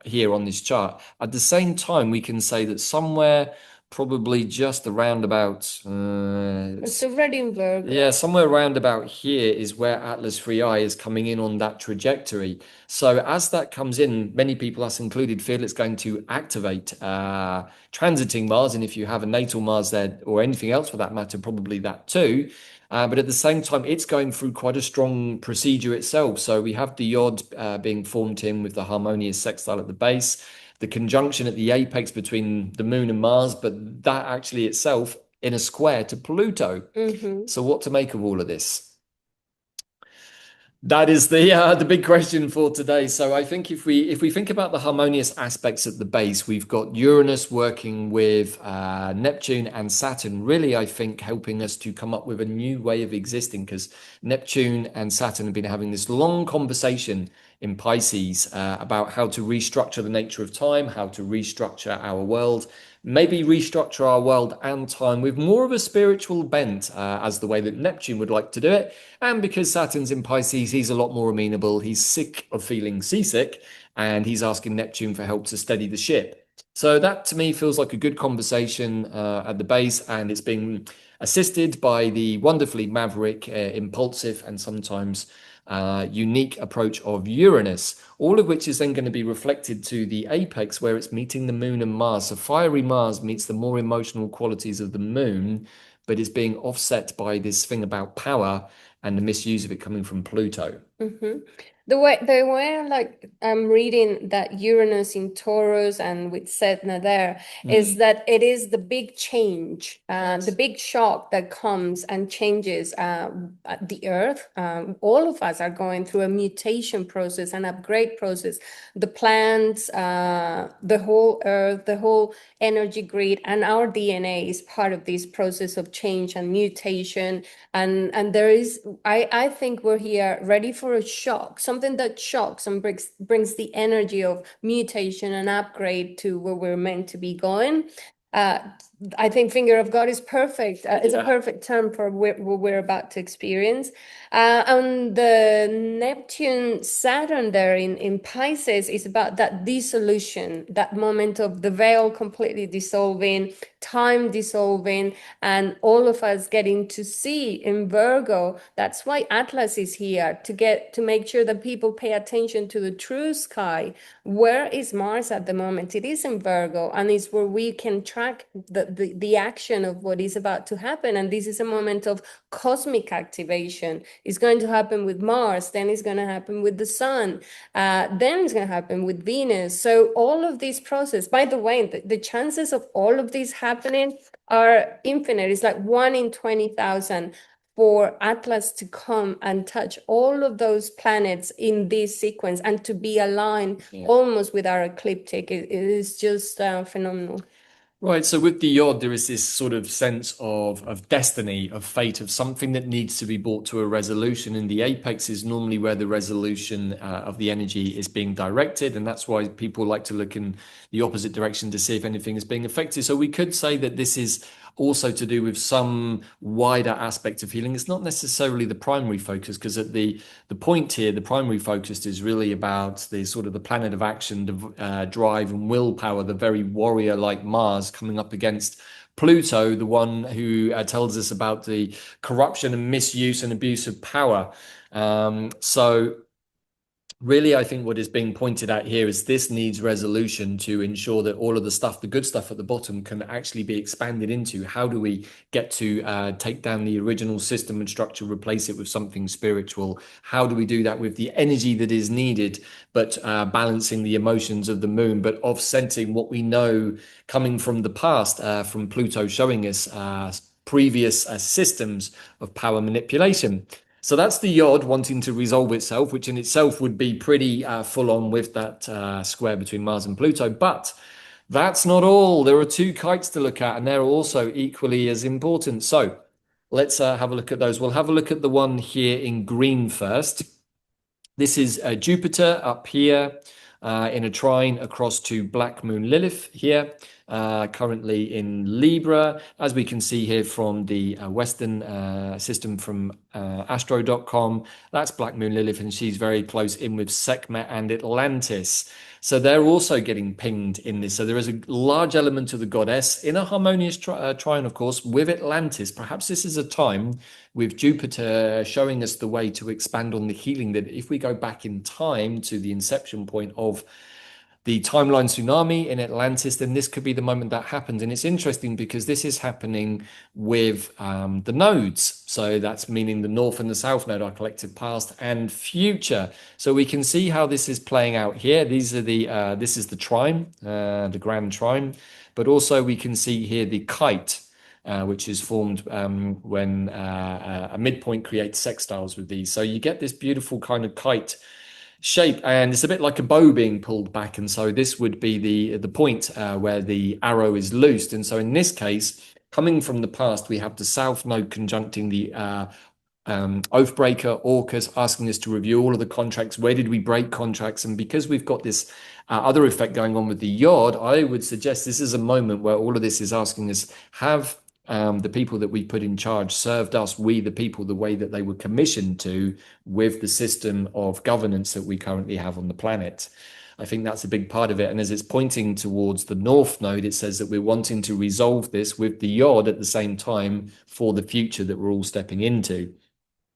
S1: here on this chart, at the same time, we can say that somewhere probably just around about
S2: It's already in Virgo.
S1: yeah, somewhere around about here is where Atlas 3i is coming in on that trajectory. So as that comes in, many people, us included, feel it's going to activate transiting Mars. And if you have a natal Mars there, or anything else for that matter, probably that too. But at the same time, it's going through quite a strong procedure itself. So we have the Yod being formed in with the harmonious sextile at the base, the conjunction at the apex between the Moon and Mars, but that actually itself in a square to Pluto.
S2: Mm-hmm.
S1: So what to make of all of this? That is the big question for today. So I think if we think about the harmonious aspects at the base, we've got Uranus working with Neptune and Saturn, really, I think, helping us to come up with a new way of existing, because Neptune and Saturn have been having this long conversation in Pisces about how to restructure the nature of time, how to restructure our world, maybe restructure our world and time with more of a spiritual bent, as the way that Neptune would like to do it. And because Saturn's in Pisces, he's a lot more amenable. He's sick of feeling seasick, and he's asking Neptune for help to steady the ship. So that to me feels like a good conversation at the base, and it's being assisted by the wonderfully maverick, impulsive, and sometimes unique approach of Uranus, all of which is then going to be reflected to the apex where it's meeting the Moon and Mars. So fiery Mars meets the more emotional qualities of the Moon, but is being offset by this thing about power and the misuse of it coming from Pluto.
S2: Mm-hmm. The way like I'm reading that Uranus in Taurus and with Sedna there is that it is the big change, the big shock that comes and changes the Earth. All of us are going through a mutation process, an upgrade process. The plants, the whole Earth, the whole energy grid, and our DNA is part of this process of change and mutation. And there is, I think we're here ready for a shock, something that shocks and brings the energy of mutation and upgrade to where we're meant to be going. Uh, I think finger of God is perfect. It's a perfect term for what we're about to experience. And the Neptune Saturn there in Pisces is about that dissolution, that moment of the veil completely dissolving, time dissolving, and all of us getting to see in Virgo. That's why Atlas is here to make sure that people pay attention to the true sky. Where is Mars at the moment? It is in Virgo, and it's where we can track the action of what is about to happen. And this is a moment of cosmic activation. It's going to happen with Mars, then it's going to happen with the Sun, then it's going to happen with Venus. So all of this process, by the way, the chances of all of this happening are infinite. It's like 1 in 20,000 for Atlas to come and touch all of those planets in this sequence and to be aligned almost with our ecliptic. It is just phenomenal.
S1: Right, so with the Yod, there is this sort of sense of destiny, of fate, of something that needs to be brought to a resolution. And the apex is normally where the resolution of the energy is being directed. And that's why people like to look in the opposite direction to see if anything is being affected. So we could say that this is also to do with some wider aspect of healing. It's not necessarily the primary focus, because at the point here, the primary focus is really about the sort of the planet of action, the drive and willpower, the very warrior like Mars coming up against Pluto, the one who tells us about the corruption and misuse and abuse of power. So really, I think what is being pointed out here is this needs resolution to ensure that all of the stuff, the good stuff at the bottom, can actually be expanded into. How do we get to take down the original system and structure, replace it with something spiritual? How do we do that with the energy that is needed, but balancing the emotions of the moon, but offsetting what we know coming from the past, from Pluto showing us previous systems of power manipulation? So that's the Yod wanting to resolve itself, which in itself would be pretty full on with that square between Mars and Pluto. But that's not all. There are two kites to look at, and they're also equally as important. So let's have a look at those. We'll have a look at the one here in green first. This is Jupiter up here in a trine across to Black Moon Lilith here, currently in Libra. As we can see here from the Western system from astro.com, that's Black Moon Lilith, and she's very close in with Sekhmet and Atlantis. So they're also getting pinged in this. So there is a large element of the goddess in a harmonious trine, of course, with Atlantis. Perhaps this is a time with Jupiter showing us the way to expand on the healing, that if we go back in time to the inception point of the timeline tsunami in Atlantis, then this could be the moment that happens. And it's interesting because this is happening with the nodes. So that's meaning the north and the south node, our collective past and future. So we can see how this is playing out here. These are the this is the trine, the grand trine, but also we can see here the kite. Which is formed when a midpoint creates sextiles with these. So you get this beautiful kind of kite shape, and it's a bit like a bow being pulled back. And so this would be the point where the arrow is loosed. And so in this case, coming from the past, we have the south node conjuncting the Oathbreaker, Orcus, asking us to review all of the contracts. Where did we break contracts? And because we've got this other effect going on with the Yod, I would suggest this is a moment where all of this is asking us, have the people that we put in charge served us, we the people, the way that they were commissioned to, with the system of governance that we currently have on the planet. I think that's a big part of it. And as it's pointing towards the North Node, it says that we're wanting to resolve this with the Yod at the same time for the future that we're all stepping into.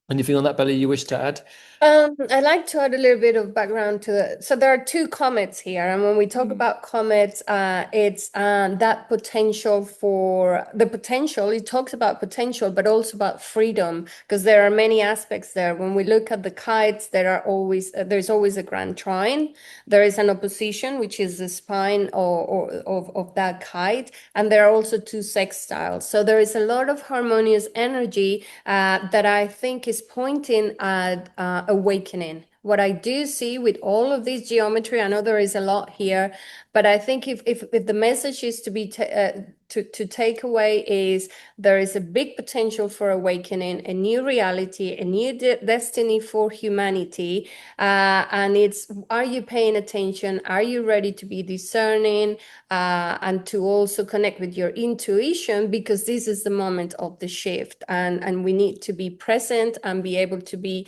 S1: Anything on that, Bella, you wish to add?
S2: I'd like to add a little bit of background to it. So there are two comets here, and when we talk about comets, it's that potential for the potential. It talks about potential, but also about freedom, because there are many aspects there. When we look at the kites, there's always a grand trine. There is an opposition, which is the spine of that kite, and there are also two sextiles. So there is a lot of harmonious energy that I think is pointing at awakening. What I do see with all of this geometry, I know there is a lot here, but I think if the message is to be to take away is there is a big potential for awakening, a new reality, a new destiny for humanity, and it's, are you paying attention? Are you ready to be discerning and to also connect with your intuition, because this is the moment of the shift, and we need to be present and be able to be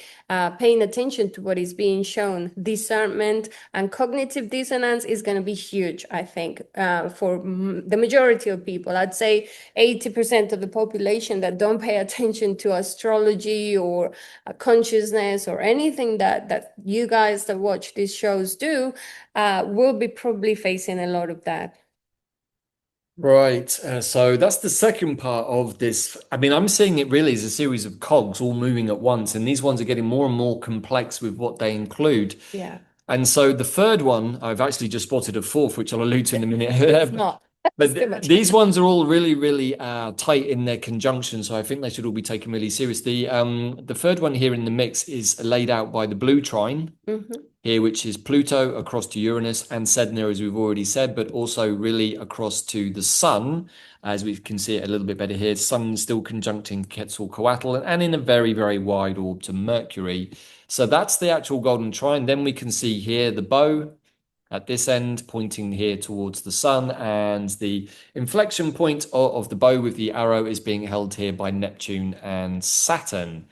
S2: paying attention to what is being shown. Discernment and cognitive dissonance is going to be huge, I think, for the majority of people. I'd say 80% of the population that don't pay attention to astrology or consciousness or anything that you guys that watch these shows do will be probably facing a lot of that.
S1: Right. So that's the second part of this. I mean, I'm seeing it really as a series of cogs all moving at once, and these ones are getting more and more complex with what they include.
S2: Yeah.
S1: And so the third one, I've actually just spotted a fourth, which I'll allude to in a minute.
S2: It's not.
S1: But
S2: It's too much.
S1: these ones are all really, really tight in their conjunction, so I think they should all be taken really seriously. The third one here in the mix is laid out by the blue trine here, which is Pluto across to Uranus and Sedna, as we've already said, but also really across to the Sun, as we can see it a little bit better here. Sun still conjuncting Quetzalcoatl and in a very, very wide orb to Mercury. So that's the actual golden trine. Then we can see here the bow at this end pointing here towards the sun, and the inflection point of the bow with the arrow is being held here by Neptune and Saturn.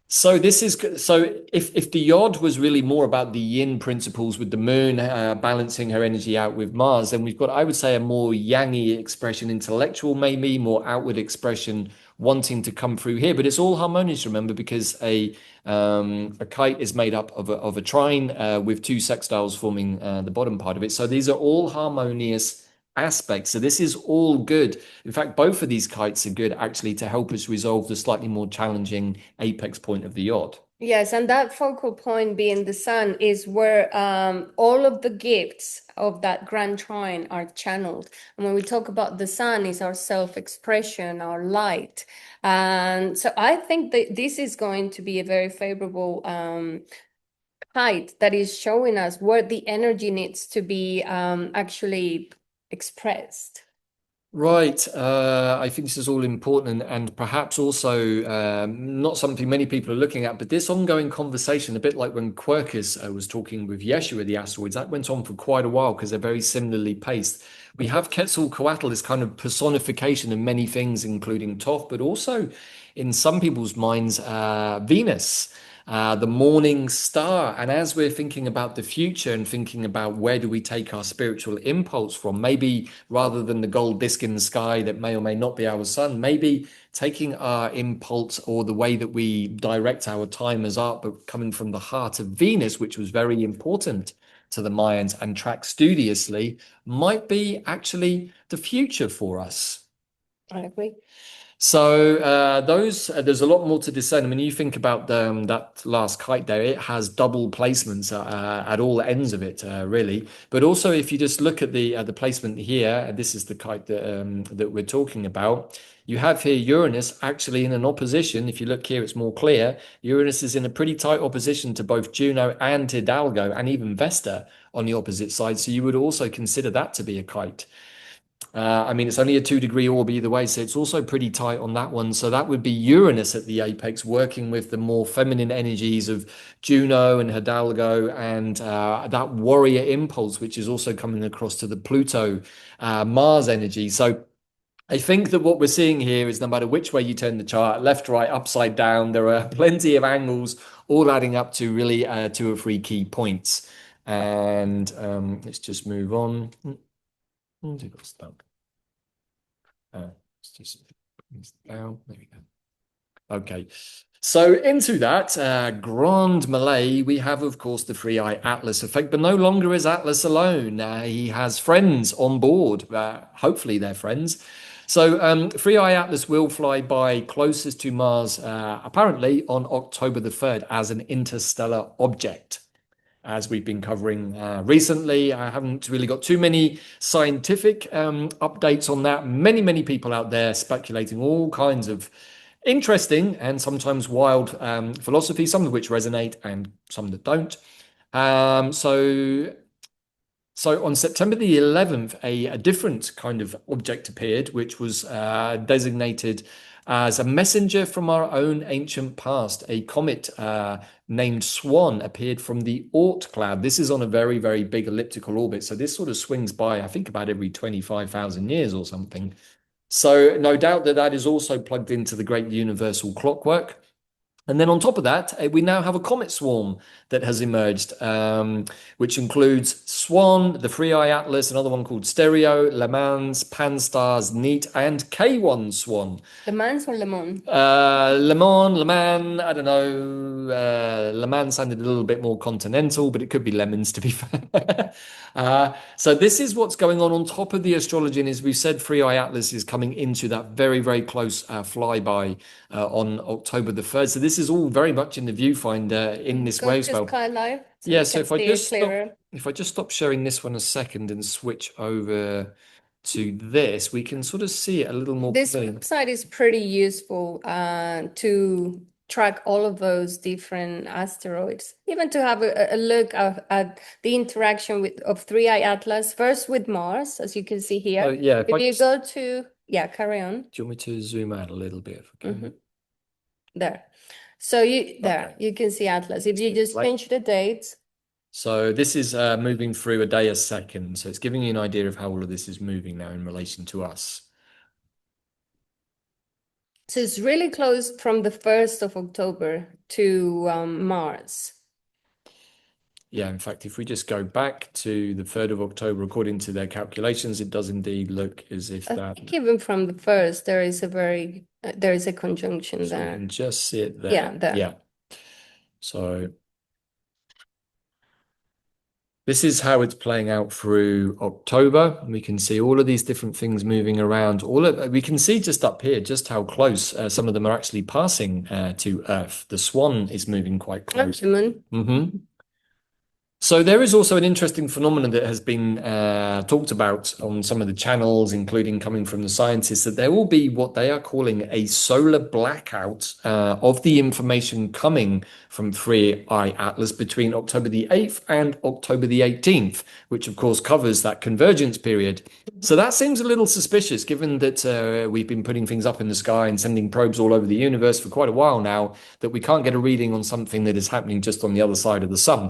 S1: So this is so if the Yod was really more about the yin principles with the moon balancing her energy out with Mars, then we've got, I would say, a more yangy expression, intellectual, maybe more outward expression wanting to come through here. But it's all harmonious, remember, because a kite is made up of a trine with two sextiles forming the bottom part of it. So these are all harmonious aspects. So this is all good. In fact, both of these kites are good actually to help us resolve the slightly more challenging apex point of the Yod.
S2: Yes, and that focal point being the sun is where all of the gifts of that grand trine are channeled. And when we talk about the sun, is our self-expression, our light. And so I think that this is going to be a very favorable height that is showing us where the energy needs to be actually expressed.
S1: Right. I think this is all important and perhaps also not something many people are looking at, but this ongoing conversation, a bit like when Quercus was talking with Yeshua, the asteroids, that went on for quite a while because they're very similarly paced. We have Quetzalcoatl, this kind of personification of many things, including Thoth, but also in some people's minds, Venus. The morning star. And as we're thinking about the future and thinking about where do we take our spiritual impulse from, maybe rather than the gold disc in the sky that may or may not be our sun, maybe taking our impulse or the way that we direct our time as art, but coming from the heart of Venus, which was very important to the Mayans and tracked studiously, might be actually the future for us.
S2: I agree.
S1: So those there's a lot more to discern. I mean, you think about that last kite there; it has double placements at all ends of it, really. But also, if you just look at the placement here, this is the kite that we're talking about. You have here Uranus actually in an opposition. If you look here, it's more clear. Uranus is in a pretty tight opposition to both Juno and Hidalgo, and even Vesta on the opposite side. So you would also consider that to be a kite. I mean, it's only a 2-degree orb either way, so it's also pretty tight on that one. So that would be Uranus at the apex, working with the more feminine energies of Juno and Hidalgo and that warrior impulse, which is also coming across to the Pluto Mars energy. So I think that what we're seeing here is no matter which way you turn the chart, left, right, upside down, there are plenty of angles, all adding up to really 2 or 3 key points. And let's just move on. Stuck. Let's just bring this down. There we go. Okay. So into that Grand Malay, we have, of course, the Free Eye Atlas effect, but no longer is Atlas alone. He has friends on board. Hopefully they're friends. So Free Eye Atlas will fly by closest to Mars, apparently on October the 3rd as an interstellar object. As we've been covering recently, I haven't really got too many scientific updates on that. Many people out there speculating all kinds of interesting and sometimes wild philosophy, some of which resonate and some that don't. So on September the 11th, a different kind of object appeared, which was designated as a messenger from our own ancient past. A comet named Swan appeared from the Oort cloud. This is on a very big elliptical orbit. So this sort of swings by, I think, about every 25,000 years or something. So no doubt that that is also plugged into the great universal clockwork. And then on top of that, we now have a comet swarm that has emerged, which includes Swan, the Free Eye Atlas, another one called Stereo, Le Mans, Pan-STARRS, Neat, and K1 Swan.
S2: Le Mans or Le Mans?
S1: Le Mans, Le Mans, I don't know. Le Mans sounded a little bit more continental, but it could be lemons to be fair. So this is what's going on top of the astrology. And as we said, Free Eye Atlas is coming into that very close flyby on October the 3rd. So this is all very much in the viewfinder in this Wavespell.
S2: Sky Live, so
S1: Yeah,
S2: you
S1: so
S2: can
S1: if I just stop sharing this one a second and switch over to this, we can sort of see it a little more
S2: This
S1: clearly.
S2: website is pretty useful to track all of those different asteroids, even to have a look at the interaction of Three Eye Atlas, first with Mars, as you can see here.
S1: Oh, yeah,
S2: If you go to, yeah, carry on.
S1: Do you want me to zoom out a little bit? If I can?
S2: There. So you can see Atlas. If you just change the dates.
S1: So this is moving through a day a second. So it's giving you an idea of how all of this is moving now in relation to us.
S2: So it's really close from the 1st of October to Mars.
S1: Yeah, in fact, if we just go back to the 3rd of October, according to their calculations, it does indeed look as if
S2: I
S1: that.
S2: think even from the 1st, there is a conjunction
S1: So
S2: there.
S1: you can just see it there.
S2: Yeah, there.
S1: Yeah. So this is how it's playing out through October. We can see all of these different things moving around. We can see just up here just how close some of them are actually passing to Earth. The Swan is moving quite close.
S2: The moon.
S1: So there is also an interesting phenomenon that has been talked about on some of the channels, including coming from the scientists, that there will be what they are calling a solar blackout of the information coming from 3I Atlas between October the 8th and October the 18th, which of course covers that convergence period. So that seems a little suspicious, given that we've been putting things up in the sky and sending probes all over the universe for quite a while now, that we can't get a reading on something that is happening just on the other side of the sun.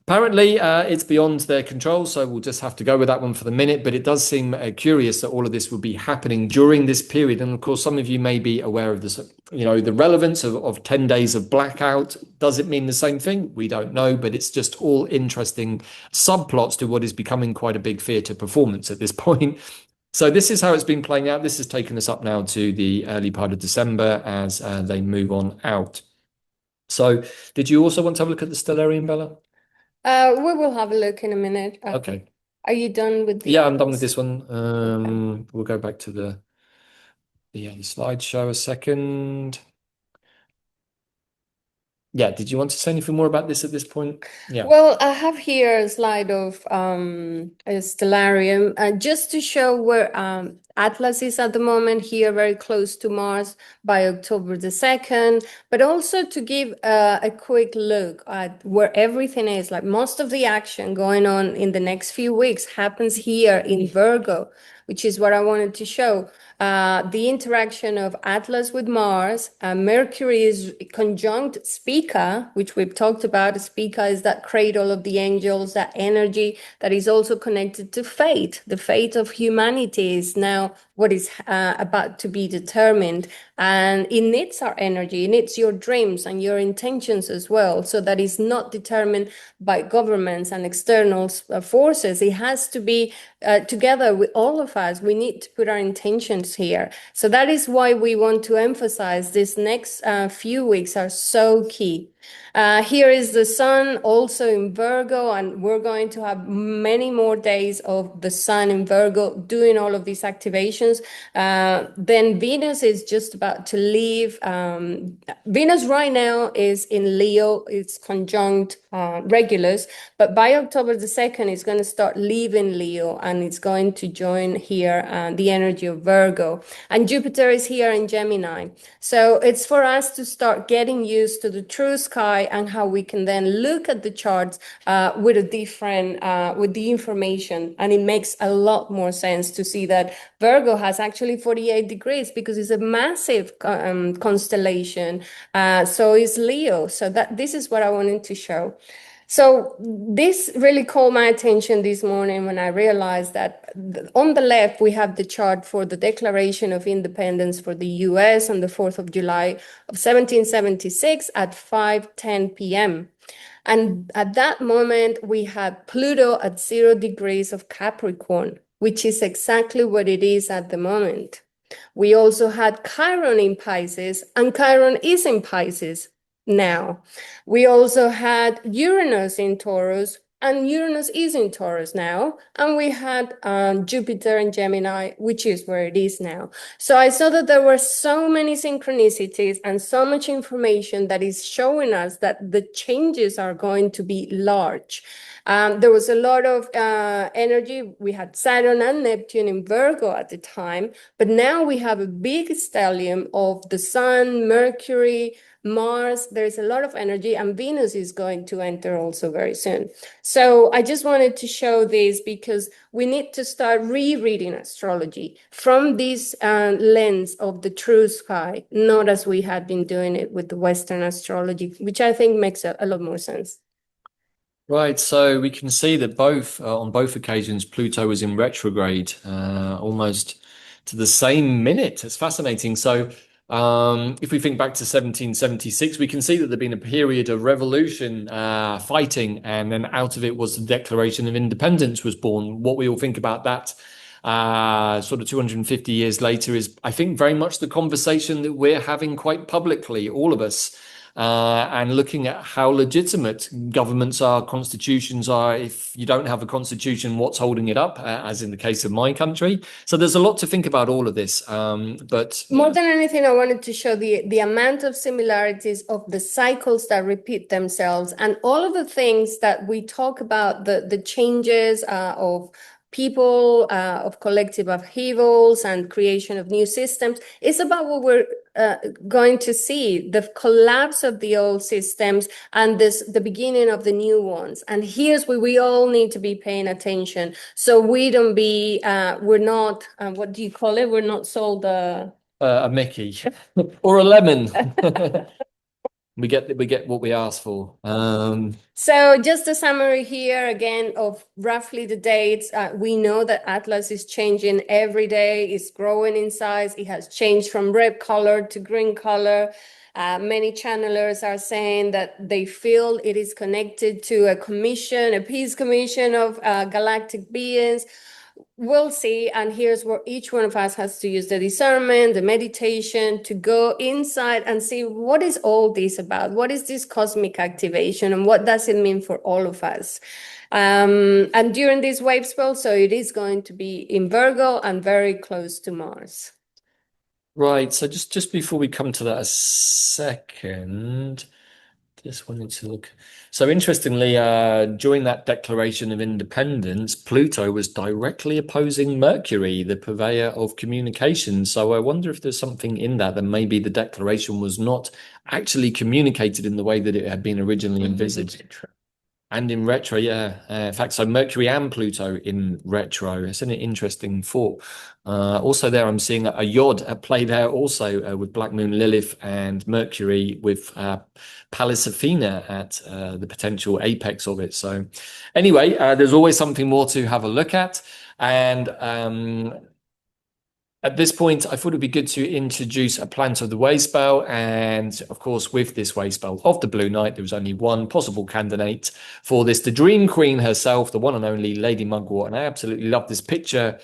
S1: Apparently, it's beyond their control, so we'll just have to go with that one for the minute. But it does seem curious that all of this will be happening during this period. And of course, some of you may be aware of this, the relevance of 10 days of blackout. Does it mean the same thing? We don't know, but it's just all interesting subplots to what is becoming quite a big theatre performance at this point. So this is how it's been playing out. This has taken us up now to the early part of December as they move on out. So did you also want to have a look at the stellarium, Bella?
S2: We will have a look in a minute.
S1: Okay.
S2: Are you done with the
S1: Yeah, I'm done with
S2: others?
S1: this one. We'll go back to the slideshow a second. Yeah, did you want to say anything more about this at this point? Yeah.
S2: Well, I have here a slide of a stellarium just to show where Atlas is at the moment here, very close to Mars by October the 2nd, but also to give a quick look at where everything is. Like most of the action going on in the next few weeks happens here in Virgo, which is what I wanted to show. The interaction of Atlas with Mars, Mercury is conjunct Spica, which we've talked about. Spica is that cradle of the angels, that energy that is also connected to fate. The fate of humanity is now what is about to be determined. And it needs our energy, it needs your dreams and your intentions as well. So that is not determined by governments and external forces. It has to be together with all of us. We need to put our intentions here. So that is why we want to emphasize these next few weeks are so key. Here is the sun also in Virgo, and we're going to have many more days of the sun in Virgo doing all of these activations. Then Venus is just about to leave. Venus right now is in Leo, it's conjunct Regulus, but by October the 2nd, it's going to start leaving Leo and it's going to join here the energy of Virgo. And Jupiter is here in Gemini. So it's for us to start getting used to the true sky and how we can then look at the charts with a different, with the information. And it makes a lot more sense to see that Virgo has actually 48 degrees because it's a massive constellation. So is Leo. So this is what I wanted to show. So this really caught my attention this morning when I realized that on the left, we have the chart for the Declaration of Independence for the US on the 4th of July of 1776 at 5:10 p.m. And at that moment, we had Pluto at 0 degrees of Capricorn, which is exactly what it is at the moment. We also had Chiron in Pisces, and Chiron is in Pisces now. We also had Uranus in Taurus, and Uranus is in Taurus now. And we had Jupiter in Gemini, which is where it is now. So I saw that there were so many synchronicities and so much information that is showing us that the changes are going to be large. There was a lot of energy. We had Saturn and Neptune in Virgo at the time, but now we have a big stellium of the Sun, Mercury, Mars. There's a lot of energy, and Venus is going to enter also very soon. So I just wanted to show this because we need to start rereading astrology from this lens of the true sky, not as we had been doing it with the Western astrology, which I think makes a lot more sense.
S1: Right, so we can see that on both occasions, Pluto was in retrograde, almost to the same minute. It's fascinating. So if we think back to 1776, we can see that there'd been a period of revolution, fighting, and then out of it was the Declaration of Independence was born. What we all think about that sort of 250 years later is, I think, very much the conversation that we're having quite publicly, all of us. and looking at how legitimate governments are, constitutions are. If you don't have a constitution, what's holding it up, as in the case of my country? So there's a lot to think about all of this. But
S2: more than anything, I wanted to show the amount of similarities of the cycles that repeat themselves and all of the things that we talk about, the changes of people, of collective upheavals and creation of new systems. It's about what we're going to see, the collapse of the old systems and the beginning of the new ones. And here's where we all need to be paying attention. So we don't be, we're not, what do you call it? We're not sold a
S1: Mickey or a lemon. We get what we ask for.
S2: So just a summary here again of roughly the dates. We know that Atlas is changing every day. It's growing in size. It has changed from red color to green color. Many channelers are saying that they feel it is connected to a commission, a peace commission of galactic beings. We'll see. And here's where each one of us has to use the discernment, the meditation to go inside and see what is all this about? What is this cosmic activation and what does it mean for all of us? And during this wave spell, so it is going to be in Virgo and very close to Mars.
S1: Right. So just before we come to that a second, just wanted to look. So interestingly, during that Declaration of Independence, Pluto was directly opposing Mercury, the purveyor of communication. So I wonder if there's something in that maybe the declaration was not actually communicated in the way that it had been originally envisaged. And in retro, yeah. In fact, so Mercury and Pluto in retro. It's an interesting thought. Also there, I'm seeing a Yod at play there also with Black Moon Lilith and Mercury with Pallas Athena at the potential apex of it. So anyway, there's always something more to have a look at. And at this point, I thought it'd be good to introduce a plant of the Wavespell. And of course, with this Wavespell of the Blue Knight, there was only one possible candidate for this, the Dream Queen herself, the one and only Lady Mugwort. And I absolutely love this picture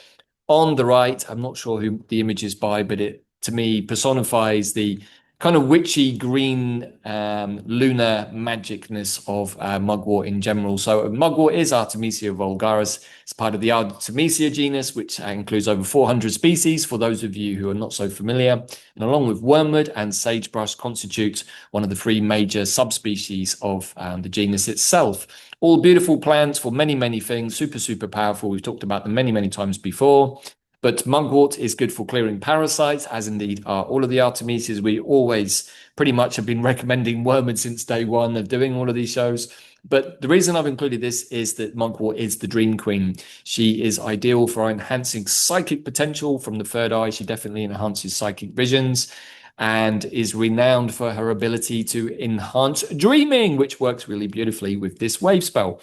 S1: on the right. I'm not sure who the image is by, but it, to me, personifies the kind of witchy green lunar magicness of Mugwort in general. So Mugwort is Artemisia vulgaris. It's part of the Artemisia genus, which includes over 400 species, for those of you who are not so familiar. And along with wormwood and sagebrush, constitutes one of the three major subspecies of the genus itself. All beautiful plants for many, many things, super, super powerful. We've talked about them many, many times before. But Mugwort is good for clearing parasites, as indeed are all of the Artemisias. We always pretty much have been recommending wormwood since day one of doing all of these shows. But the reason I've included this is that Mugwort is the Dream Queen. She is ideal for enhancing psychic potential from the third eye. She definitely enhances psychic visions and is renowned for her ability to enhance dreaming, which works really beautifully with this wave spell.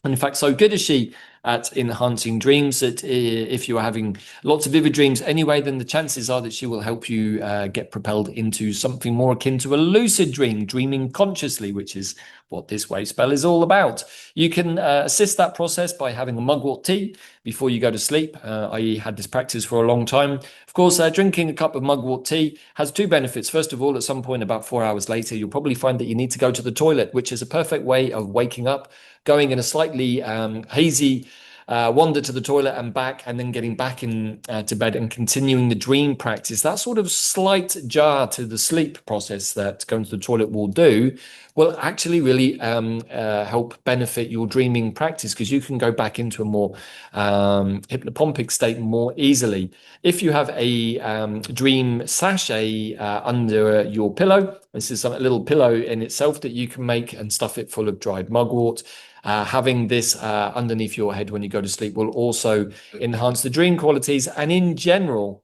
S1: And in fact, so good is she at enhancing dreams that if you are having lots of vivid dreams anyway, then the chances are that she will help you get propelled into something more akin to a lucid dream, dreaming consciously, which is what this wave spell is all about. You can assist that process by having a mugwort tea before you go to sleep. I had this practice for a long time. Of course, drinking a cup of mugwort tea has two benefits. First of all, at some point about 4 hours later, you'll probably find that you need to go to the toilet, which is a perfect way of waking up, going in a slightly hazy wander to the toilet and back, and then getting back in to bed and continuing the dream practice. That sort of slight jar to the sleep process that going to the toilet will do will actually really help benefit your dreaming practice, because you can go back into a more hypnopompic state more easily. If you have a dream sachet under your pillow, this is a little pillow in itself that you can make and stuff it full of dried mugwort. Having this underneath your head when you go to sleep will also enhance the dream qualities. And in general,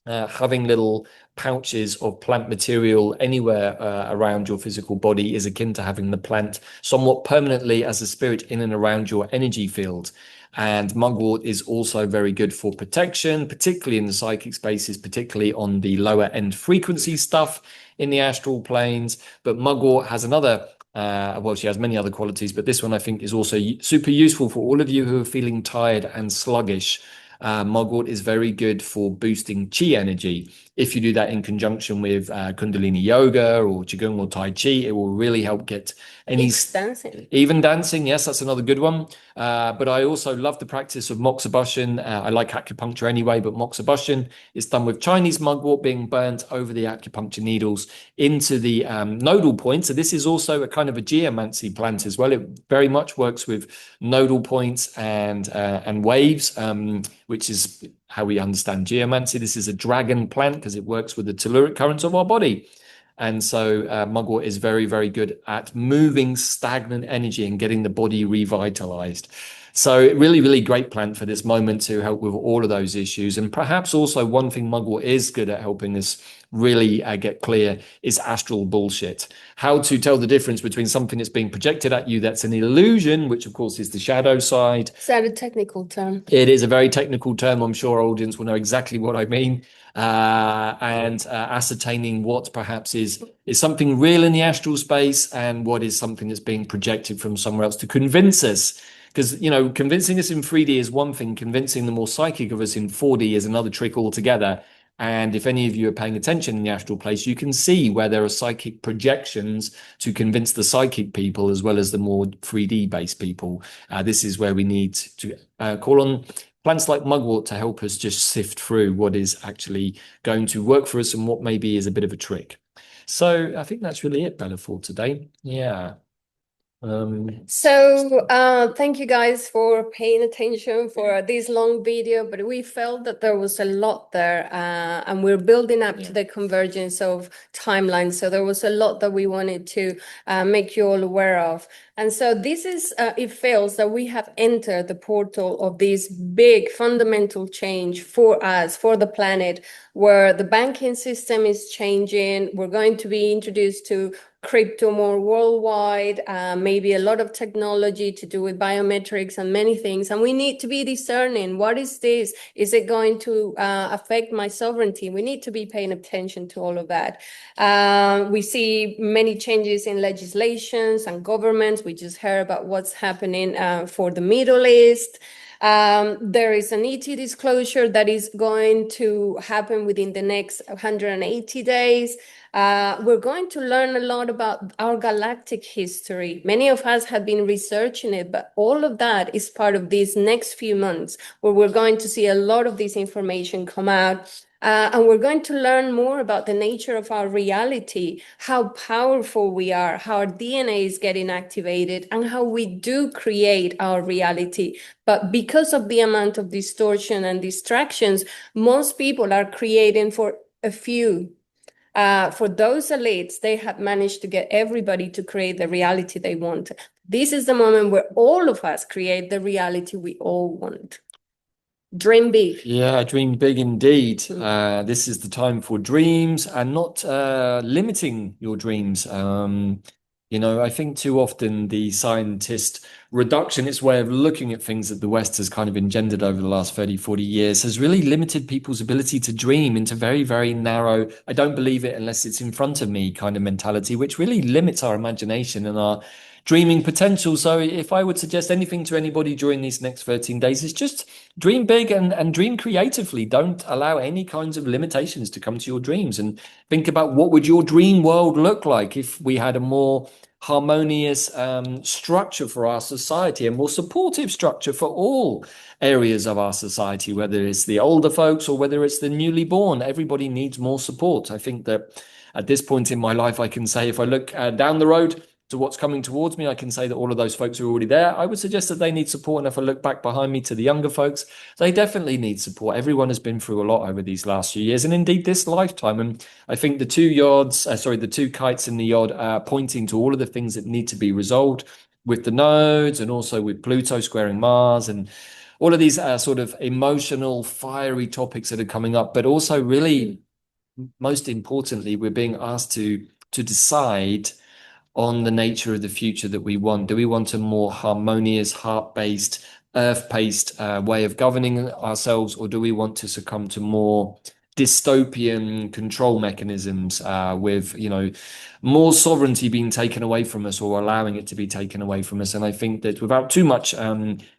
S1: having little pouches of plant material anywhere around your physical body is akin to having the plant somewhat permanently as a spirit in and around your energy field. And mugwort is also very good for protection, particularly in the psychic spaces, particularly on the lower end frequency stuff in the astral planes. But mugwort has another well, she has many other qualities, but this one I think is also super useful for all of you who are feeling tired and sluggish. Mugwort is very good for boosting chi energy. if you do that in conjunction with Kundalini yoga or Qigong or Tai Chi, it will really help get any
S2: dancing.
S1: Even dancing, yes, that's another good one. But I also love the practice of moxibustion. I like acupuncture anyway, but moxibustion is done with Chinese mugwort being burnt over the acupuncture needles into the nodal point. So this is also a kind of a geomancy plant as well. It very much works with nodal points and waves, which is how we understand geomancy. This is a dragon plant because it works with the telluric currents of our body. And so Mugwort is very, very good at moving stagnant energy and getting the body revitalized. So really, really great plant for this moment to help with all of those issues. And perhaps also one thing Mugwort is good at helping us really get clear is astral bullshit. How to tell the difference between something that's being projected at you that's an illusion, which of course is the shadow side.
S2: Is that a technical term?
S1: It is a very technical term. I'm sure our audience will know exactly what I mean. And ascertaining what perhaps is something real in the astral space and what is something that's being projected from somewhere else to convince us. Because, you know, convincing us in 3D is one thing, convincing the more psychic of us in 4D is another trick altogether. And if any of you are paying attention in the astral place, you can see where there are psychic projections to convince the psychic people as well as the more 3D based people. This is where we need to call on plants like mugwort to help us just sift through what is actually going to work for us and what maybe is a bit of a trick. So I think that's really it, Bella, for today. Yeah.
S2: Thank you guys for paying attention for this long video, but we felt that there was a lot there, and we're building up to the convergence of timelines. So there was a lot that we wanted to make you all aware of. And so this is, it feels that we have entered the portal of this big fundamental change for us, for the planet, where the banking system is changing. We're going to be introduced to crypto more worldwide, maybe a lot of technology to do with biometrics and many things. And we need to be discerning. What is this? Is it going to affect my sovereignty? We need to be paying attention to all of that. We see many changes in legislations and governments. We just heard about what's happening for the Middle East. There is an ET disclosure that is going to happen within the next 180 days. We're going to learn a lot about our galactic history. Many of us have been researching it, but all of that is part of these next few months where we're going to see a lot of this information come out. And we're going to learn more about the nature of our reality, how powerful we are, how our DNA is getting activated, and how we do create our reality. But because of the amount of distortion and distractions, most people are creating for a few. For those elites, they have managed to get everybody to create the reality they want. This is the moment where all of us create the reality we all want. Dream big.
S1: Yeah, dream big indeed. This is the time for dreams and not limiting your dreams. You know, I think too often the scientist reductionist way of looking at things that the West has kind of engendered over the last 30, 40 years has really limited people's ability to dream into very, very narrow, I don't believe it unless it's in front of me kind of mentality, which really limits our imagination and our dreaming potential. So if I would suggest anything to anybody during these next 13 days, is just dream big and dream creatively. Don't allow any kinds of limitations to come to your dreams, and think about what would your dream world look like if we had a more harmonious structure for our society, a more supportive structure for all areas of our society, whether it's the older folks or whether it's the newly born. Everybody needs more support. I think that at this point in my life, I can say if I look down the road to what's coming towards me, I can say that all of those folks are already there. I would suggest that they need support. And if I look back behind me to the younger folks, they definitely need support. Everyone has been through a lot over these last few years, and indeed this lifetime. And I think the two kites in the yod are pointing to all of the things that need to be resolved with the nodes and also with Pluto squaring Mars and all of these sort of emotional, fiery topics that are coming up. But also really, most importantly, we're being asked to decide on the nature of the future that we want. Do we want a more harmonious, heart-based, earth-based way of governing ourselves, or do we want to succumb to more dystopian control mechanisms, with, more sovereignty being taken away from us or allowing it to be taken away from us. And I think that without too much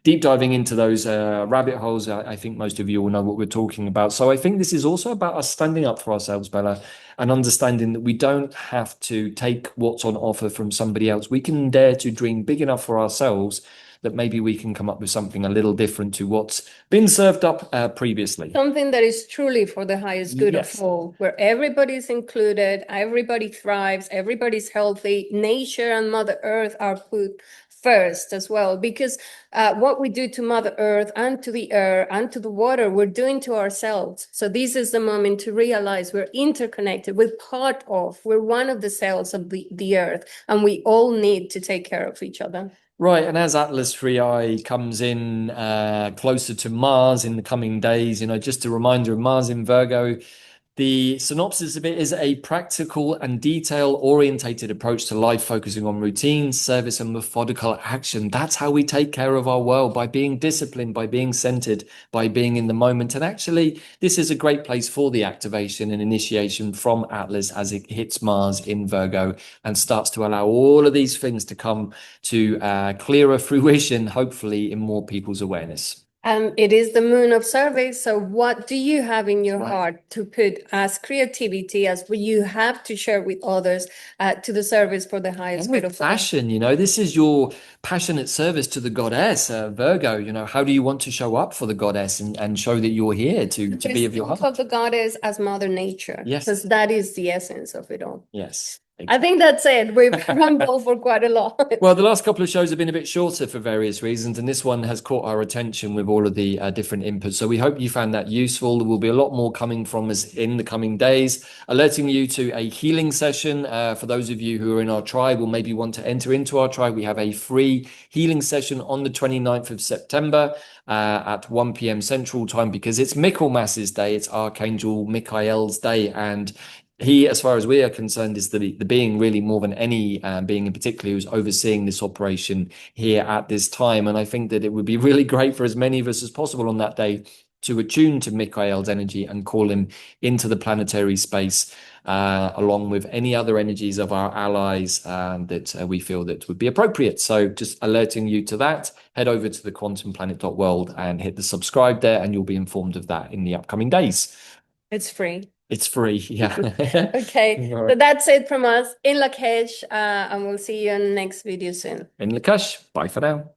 S1: deep diving into those rabbit holes, I think most of you will know what we're talking about. So I think this is also about us standing up for ourselves, Bella, and understanding that we don't have to take what's on offer from somebody else. We can dare to dream big enough for ourselves that maybe we can come up with something a little different to what's been served up previously.
S2: Something that is truly for the highest good
S1: Yes.
S2: of all, where everybody's included, everybody thrives, everybody's healthy. Nature and Mother Earth are put first as well, because what we do to Mother Earth and to the air and to the water, we're doing to ourselves. So this is the moment to realize we're interconnected, we're one of the cells of the Earth, and we all need to take care of each other.
S1: Right, and as Atlas 3I comes in closer to Mars in the coming days, just a reminder of Mars in Virgo, the synopsis of it is a practical and detail-orientated approach to life, focusing on routine, service, and methodical action. That's how we take care of our world, by being disciplined, by being centered, by being in the moment. And actually, this is a great place for the activation and initiation from Atlas as it hits Mars in Virgo and starts to allow all of these things to come to clearer fruition, hopefully in more people's awareness.
S2: It is the moon of service. So what do you have in your
S1: Right.
S2: heart to put as creativity, as what you have to share with others, to the service for the highest
S1: And
S2: good
S1: with
S2: of all?
S1: passion, this is your passionate service to the goddess, Virgo. How do you want to show up for the goddess and show that you're here to be of your
S2: Think
S1: heart?
S2: of the goddess as Mother Nature,
S1: Yes.
S2: because that is the essence of it all.
S1: Yes.
S2: I think that's it. We've rambled for quite a lot.
S1: Well, the last couple of shows have been a bit shorter for various reasons, and this one has caught our attention with all of the different inputs. So we hope you found that useful. There will be a lot more coming from us in the coming days, alerting you to a healing session. For those of you who are in our tribe or maybe want to enter into our tribe, we have a free healing session on the 29th of September at 1 p.m. Central Time, because it's Michaelmas's day. It's Archangel Michael's day, and he, as far as we are concerned, is the being really more than any being in particular who's overseeing this operation here at this time. And I think that it would be really great for as many of us as possible on that day to attune to Michael's energy and call him into the planetary space, along with any other energies of our allies that we feel that would be appropriate. So just alerting you to that, head over to the quantumplanet.world and hit the subscribe there, and you'll be informed of that in the upcoming days.
S2: It's free.
S1: It's free, yeah.
S2: Okay, so that's it from us in Lakesh, and we'll see you in the next video soon.
S1: In Lakesh, bye for now.